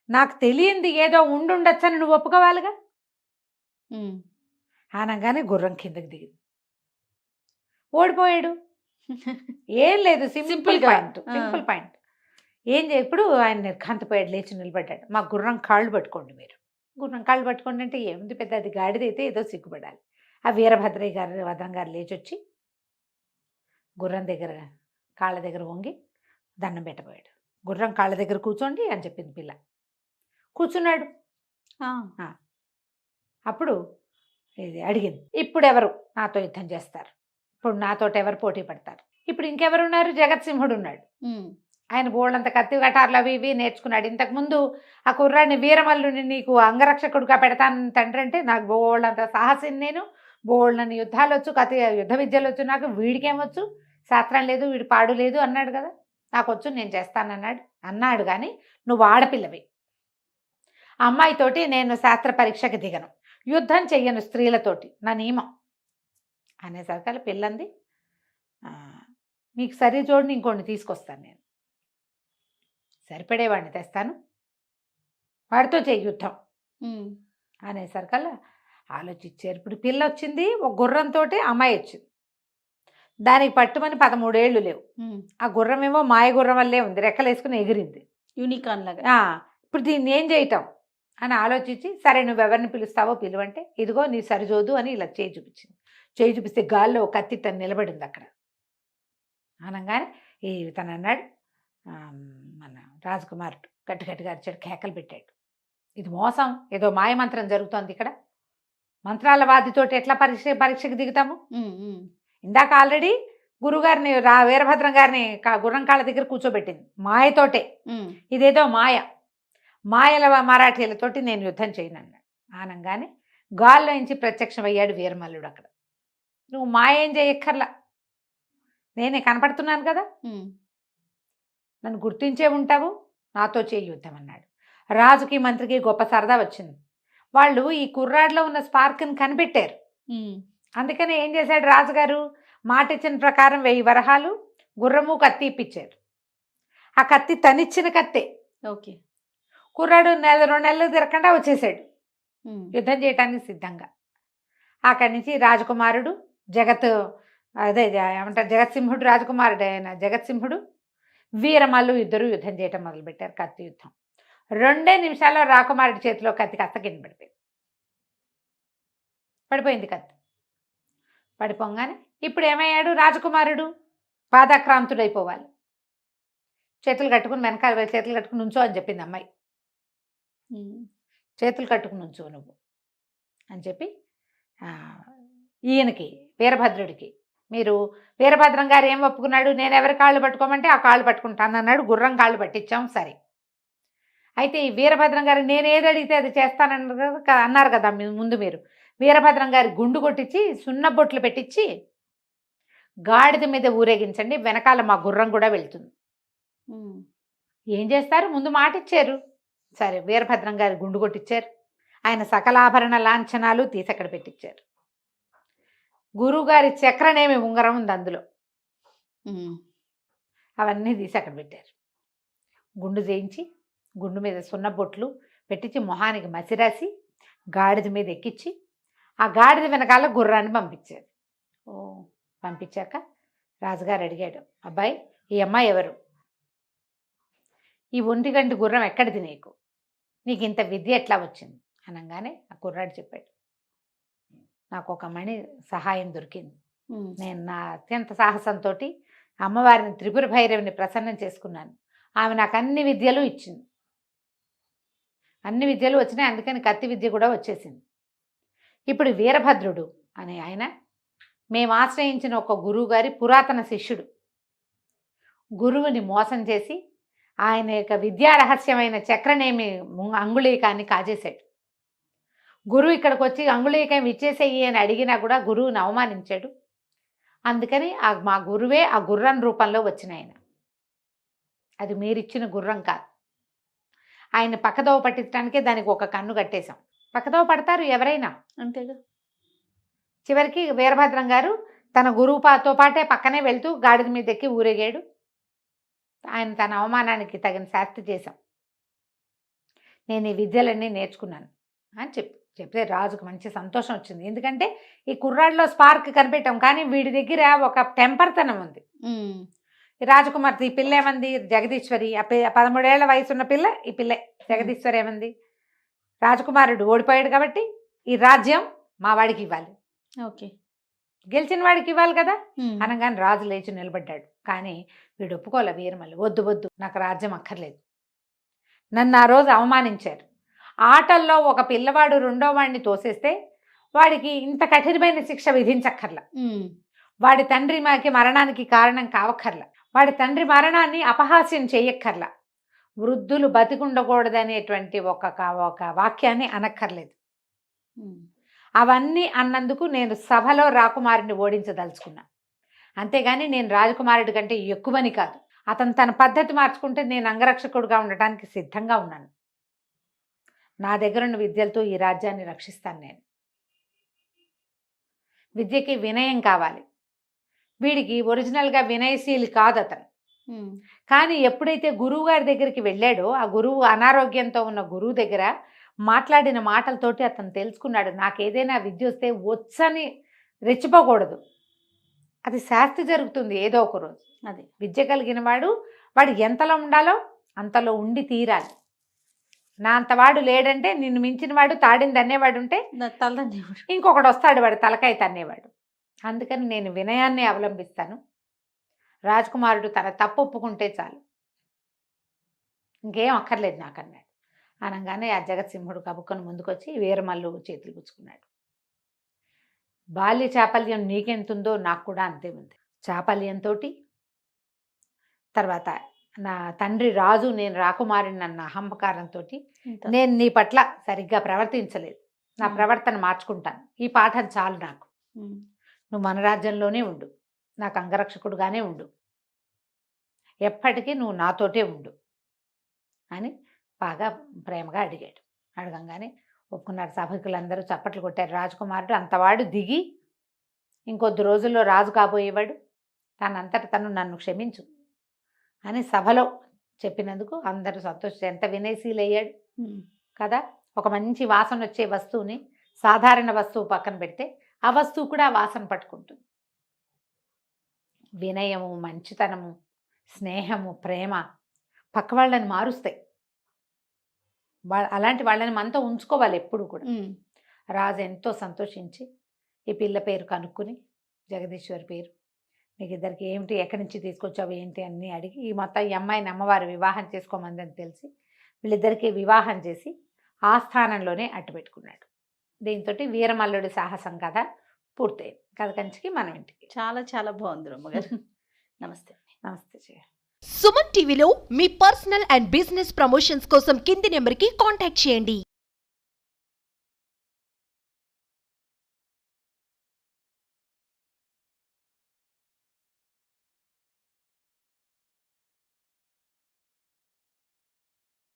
నాకు తెలియంది ఏదో ఉండుండొచ్చని నువ్వు ఒప్పుకోవాలిగా. అనగానే గుర్రం కిందకి దిగింది, ఓడిపోయాడు. ఏం లేదు, సింపుల్ పాయింట్. ఇప్పుడు ఆయన నిర్ఘాంతపోయాడు, లేచి నిలబడ్డాడు. మా గుర్రం కాళ్ళు పట్టుకోండి మీరు. గుర్రం కాళ్ళు పట్టుకోండి అంటే ఏముంది పెద్ద, అది గాడిదైతే ఏదో సిగ్గుపడాలి. ఆ వీరభద్రయ్య గారు వదం గారు లేచి వచ్చి గుర్రం దగ్గర కాళ్ళ దగ్గర వంగి దండం పెట్టబోయాడు. గుర్రం కాళ్ళ దగ్గర కూర్చోండి అని చెప్పింది పిల్ల. కూర్చున్నాడు. అప్పుడు ఇది అడిగింది ఇప్పుడు ఎవరు నాతో యుద్ధం చేస్తారు, ఇప్పుడు నాతోటి ఎవరు పోటీ పడతారు. ఇప్పుడు ఇంకెవరున్నారు, జగత్సింహుడు ఉన్నాడు. ఆయన బోళ్ళంత కత్తి కటార్లు అవి ఇవి నేర్చుకున్నాడు. ఇంతకుముందు ఆ కుర్రాడిని వీరమల్లుని నీకు అంగరక్షకుడుగా పెడతాను తండ్రి అంటే నాకు బోళ్ళంత సాహసిని, నేను బోళ్ళని యుద్ధాలు వచ్చు, యుద్ధ విద్యలు వచ్చు, నాకు వీడికేమొచ్చు, శాస్త్రం లేదు, వీడి పాడు లేదు అన్నాడు కదా, నాకు వచ్చు నేను చేస్తానన్నాడు. కానీ నువ్వు ఆడపిల్లవి, అమ్మాయితోటి నేను శాస్త్ర పరీక్షకి దిగను, యుద్ధం చెయ్యను స్త్రీలతోటి, నా నియమం అనేసరికి పిల్లంది మీకు సరి జోడిని ఇంకోటి తీసుకొస్తాను, నేను సరిపడేవాడిని తెస్తాను, వాడితో చెయ్యి యుద్ధం అనేసరికల్లా ఆలోచించారు. ఇప్పుడు పిల్ల వచ్చింది, ఒక గుర్రంతో అమ్మాయి వచ్చింది, దానికి పట్టుమని 13 ఏళ్ళు లేవు. ఆ గుర్రం ఏమో మాయ గుర్రం వల్లే ఉంది, రెక్కలు వేసుకుని ఎగిరింది యూనికార్న్ లాగా. ఇప్పుడు దీన్ని ఏం చేయటం అని ఆలోచించి సరే నువ్వెవరిని పిలుస్తావో పిలువంటే ఇదిగో నీ సరిజోదు అని ఇలా చేయి చూపించింది. చేయి చూపిస్తే గాల్లో కత్తి తను నిలబడింది అక్కడ. అనగానే తను అన్నాడు, మన రాజకుమారుడు గట్టిగా అరిచాడు, కేకలు పెట్టాడు, ఇది మోసం, ఏదో మాయమంత్రం జరుగుతోంది ఇక్కడ, మంత్రాల వాదితోటి ఎట్లా పరీక్షకు దిగుతాము, ఇందాక ఆల్రెడీ గురుగారిని వీరభద్రం గారిని గుర్రం కాళ్ళ దగ్గర కూర్చోబెట్టింది మాయతోటే. ఉమ్, ఇదేదో మాయల మరాఠీలతోటి నేను యుద్ధం చేయను అన్నాడు. ఆనంగానే గాల్లో నుంచి ప్రత్యక్షమయ్యాడు వీరమల్లుడు. అక్కడ నువ్వు మాయ ఏం చేయక్కర్లా, నేనే కనపడుతున్నాను కదా, ఉమ్, నన్ను గుర్తించే ఉంటావు, నాతో చేయి యుద్ధం అన్నాడు. రాజుకి మంత్రికి గొప్ప సరదా వచ్చింది. వాళ్ళు ఈ కుర్రాడిలో ఉన్న స్పార్క్ని కనిపెట్టారు. ఉమ్, అందుకనే ఏం చేశాడు రాజుగారు, మాట ఇచ్చిన ప్రకారం 1000 వరహాలు గుర్రము కత్తి ఇప్పించారు. ఆ కత్తి తనిచ్చిన కత్తే. ఓకే. కుర్రాడు 2 నెలలు తిరగకుండా వచ్చేసాడు ఉమ్, యుద్ధం చేయటానికి సిద్ధంగా. అక్కడి నుంచి రాజకుమారుడు ఏమంటారు జగత్సింహుడు, రాజకుమారుడు అయిన జగత్సింహుడు, వీరమల్లు ఇద్దరు యుద్ధం చేయటం మొదలుపెట్టారు. కత్తి యుద్ధం 2 నిమిషాల్లో రాకుమారుడి చేతిలో కత్తి కాస్త కింద పడిపోయింది కత్తి. పడిపోగానే ఇప్పుడు ఏమయ్యాడు రాజకుమారుడు, పాదాక్రాంతుడైపోవాలి. చేతులు కట్టుకుని వెనకాల చేతులు కట్టుకుని నుంచో అని చెప్పింది అమ్మాయి. ఉమ్, చేతులు కట్టుకుని నుంచో నువ్వు అని చెప్పి ఈయనకి వీరభద్రుడికి, మీరు వీరభద్రం గారు ఏం ఒప్పుకున్నాడు, నేను ఎవరి కాళ్ళు పట్టుకోమంటే ఆ కాళ్ళు పట్టుకుంటాను అన్నాడు. గుర్రం కాళ్ళు పట్టించాం. సరే, అయితే ఈ వీరభద్రం గారు నేను ఏది అడిగితే అది అన్నారు కదా ముందు మీరు. వీరభద్రం గారి గుండు కొట్టించి సున్నబొట్లు పెట్టించి గాడిద మీద ఊరేగించండి, వెనకాల మా గుర్రం కూడా వెళ్తుంది. ఉమ్, ఏం చేస్తారు, ముందు మాట ఇచ్చారు. సరే, వీరభద్రం గారి గుండు కొట్టించారు. ఆయన సకలాభరణ లాంఛనాలు తీసి అక్కడ పెట్టించారు. గురువుగారి చక్రనేమి ఉంగరం ఉంది అందులో, ఉమ్, అవన్నీ తీసి అక్కడ పెట్టారు. గుండు చేయించి గుండు మీద సున్నబొట్లు పెట్టించి మొహానికి మసిరాసి గాడిద మీద ఎక్కించి ఆ గాడిద వెనకాల గుర్రాన్ని పంపించారు. ఓ, పంపించాక రాజుగారు అడిగాడు, అబ్బాయి ఈ అమ్మాయి ఎవరు, ఈ 1 గంట గుర్రం ఎక్కడిది, నీకు ఇంత విద్య ఎట్లా వచ్చింది అనగానే ఆ కుర్రాడు చెప్పాడు, నాకు ఒక మణి సహాయం దొరికింది. ఉమ్, నేను నా అత్యంత సాహసంతో అమ్మవారిని త్రిపుర భైరవిని ప్రసన్నం చేసుకున్నాను. ఆమె నాకు అన్ని విద్యలు ఇచ్చింది, అన్ని విద్యలు వచ్చినాయి, అందుకని కత్తి విద్య కూడా వచ్చేసింది. ఇప్పుడు వీరభద్రుడు అనే ఆయన మేము ఆశ్రయించిన ఒక గురువు గారి పురాతన శిష్యుడు. గురువుని మోసం చేసి ఆయన యొక్క విద్యా రహస్యమైన చక్రనేమి అంగుళీకాన్ని కాజేశాడు. గురువు ఇక్కడికి వచ్చి అంగుళీకం ఇచ్చేసేయి అని అడిగినా కూడా గురువుని అవమానించాడు. అందుకని మా గురువే ఆ గుర్రం రూపంలో వచ్చిన ఆయన. అది మీరిచ్చిన గుర్రం కాదు. ఆయన పక్కదోవ పట్టించడానికే దానికి ఒక కన్ను కట్టేశాం. పక్కదోవ పడతారు ఎవరైనా, అంతేగా. చివరికి వీరభద్రం గారు తన గురువుతో పాటే పక్కనే వెళ్తూ గాడిద మీద ఎక్కి ఊరేగాడు. ఆయన తన అవమానానికి తగిన శాస్తి చేశాం. నేను ఈ విద్యలన్నీ నేర్చుకున్నాను అని చెప్తే రాజుకు మంచి సంతోషం వచ్చింది. ఎందుకంటే ఈ కుర్రాడిలో స్పార్క్ కనిపెట్టాం, కానీ వీడి దగ్గర ఒక టెంపర్తనం ఉంది. ఈ రాజకుమార్తె ఈ పిల్ల ఏమంది, జగదీశ్వరి, 13 ఏళ్ల వయసు ఉన్న పిల్ల, ఈ పిల్ల జగదీశ్వరి ఏమంది, రాజకుమారుడు ఓడిపోయాడు కాబట్టి ఈ రాజ్యం మా వాడికి ఇవ్వాలి, ఓకే, గెలిచిన వాడికి ఇవ్వాలి కదా అనగానే రాజు లేచి నిలబడ్డాడు. కానీ వీడు ఒప్పుకోలే. వీరమల్లి, వద్దు వద్దు, నాకు రాజ్యం అక్కర్లేదు, నన్ను ఆ రోజు అవమానించారు. ఆటల్లో ఒక పిల్లవాడు 2వ వాడిని తోసేస్తే వాడికి ఇంత కఠినమైన శిక్ష విధించక్కర్లా, వాడి తండ్రి మాకి మరణానికి కారణం కావక్కర్లా, వాడి తండ్రి మరణాన్ని అపహాస్యం చేయక్కర్లా, వృద్ధులు బతికుండకూడదనేటువంటి ఒక వాక్యాన్ని అనక్కర్లేదు. అవన్నీ అన్నందుకు నేను సభలో రాకుమారుని ఓడించదలుచుకున్నా, అంతేగాని నేను రాజకుమారుడి కంటే ఎక్కువని కాదు. అతను తన పద్ధతి మార్చుకుంటే నేను అంగరక్షకుడుగా ఉండటానికి సిద్ధంగా ఉన్నాను. నా దగ్గరున్న విద్యలతో ఈ రాజ్యాన్ని రక్షిస్తాను. నేను విద్యకి వినయం కావాలి. వీడికి ఒరిజినల్గా వినయశీలి కాదు అతను. కానీ ఎప్పుడైతే గురువు గారి దగ్గరికి వెళ్ళాడో, ఆ గురువు అనారోగ్యంతో ఉన్న గురువు దగ్గర మాట్లాడిన మాటలతోటి అతను తెలుసుకున్నాడు, నాకు ఏదైనా విద్య వస్తే వచ్చని రెచ్చిపోకూడదు, అది శాస్తి జరుగుతుంది ఏదో ఒక రోజు. అది విద్య కలిగిన వాడు ఎంతలో ఉండాలో అంతలో ఉండి తీరాలి. నా అంతవాడు లేడంటే, నిన్ను మించిన వాడు తాడింది అనేవాడు ఉంటే ఇంకొకడు వస్తాడు వాడు తలకాయ తన్నేవాడు. అందుకని నేను వినయాన్ని అవలంబిస్తాను. రాజకుమారుడు తన తప్పు ఒప్పుకుంటే చాలు, ఇంకేం అక్కర్లేదు నాకు అన్నాడు. అనగానే ఆ జగత్సింహుడు కబుక్కను ముందుకొచ్చి వీరమల్లు చేతులు పుచ్చుకున్నాడు. బాల్య చాపల్యం నీకెంతుందో నాకు కూడా అంతే ఉంది. చాపల్యంతో, తర్వాత నా తండ్రి రాజు నేను రాకుమారిని అన్న అహంకారంతో ఇంత. నేను నీ పట్ల సరిగ్గా ప్రవర్తించలేదు, నా ప్రవర్తన మార్చుకుంటాను, ఈ పాఠం చాలు నాకు, ఉమ్. నువ్వు మన రాజ్యంలోనే ఉండు, నాకు అంగరక్షకుడుగానే ఉండు, ఎప్పటికీ నువ్వు నాతోటే ఉండు అని బాగా ప్రేమగా అడిగాడు. అడగంగానే ఒప్పుకున్నారు. సభకులందరూ చప్పట్లు కొట్టారు. రాజకుమారుడు అంతవాడు దిగి ఇంకొద్ది రోజుల్లో రాజు కాబోయేవాడు, తనంతట తను నన్ను క్షమించు అని సభలో చెప్పినందుకు అందరూ సంతోషించి ఎంత వినయశీలయ్యాడు ఉమ్. కదా. ఒక మంచి వాసన వచ్చే వస్తువుని సాధారణ వస్తువు పక్కన పెడితే ఆ వస్తువు కూడా వాసన పట్టుకుంటుంది. వినయము, మంచితనము, స్నేహము, ప్రేమ పక్క వాళ్ళని మారుస్తాయి. అలాంటి వాళ్ళని మనతో ఉంచుకోవాలి ఎప్పుడు కూడా. ఉమ్. రాజు ఎంతో సంతోషించి ఈ పిల్ల పేరు కనుక్కుని, జగదీశ్వరి పేరు, మీకు ఇద్దరికి ఏమిటి, ఎక్కడి నుంచి తీసుకొచ్చావు ఏంటి అన్నీ అడిగి ఈ మొత్తం ఈ అమ్మాయిని అమ్మవారు వివాహం చేసుకోమందని తెలిసి వీళ్ళిద్దరికీ వివాహం చేసి ఆ స్థానంలోనే అట్టు పెట్టుకున్నాడు. దీంతో వీరమల్లుడి సాహసం కథ పూర్తయింది. కథ కంచికి మనం ఇంటికి. చాలా చాలా బాగుంది రమ్మగారు. నమస్తే. నమస్తే జయ. సుమన్ టీవీలో మీ పర్సనల్ అండ్ బిజినెస్ ప్రమోషన్స్ కోసం కింది నెంబర్కి కాంటాక్ట్ చేయండి.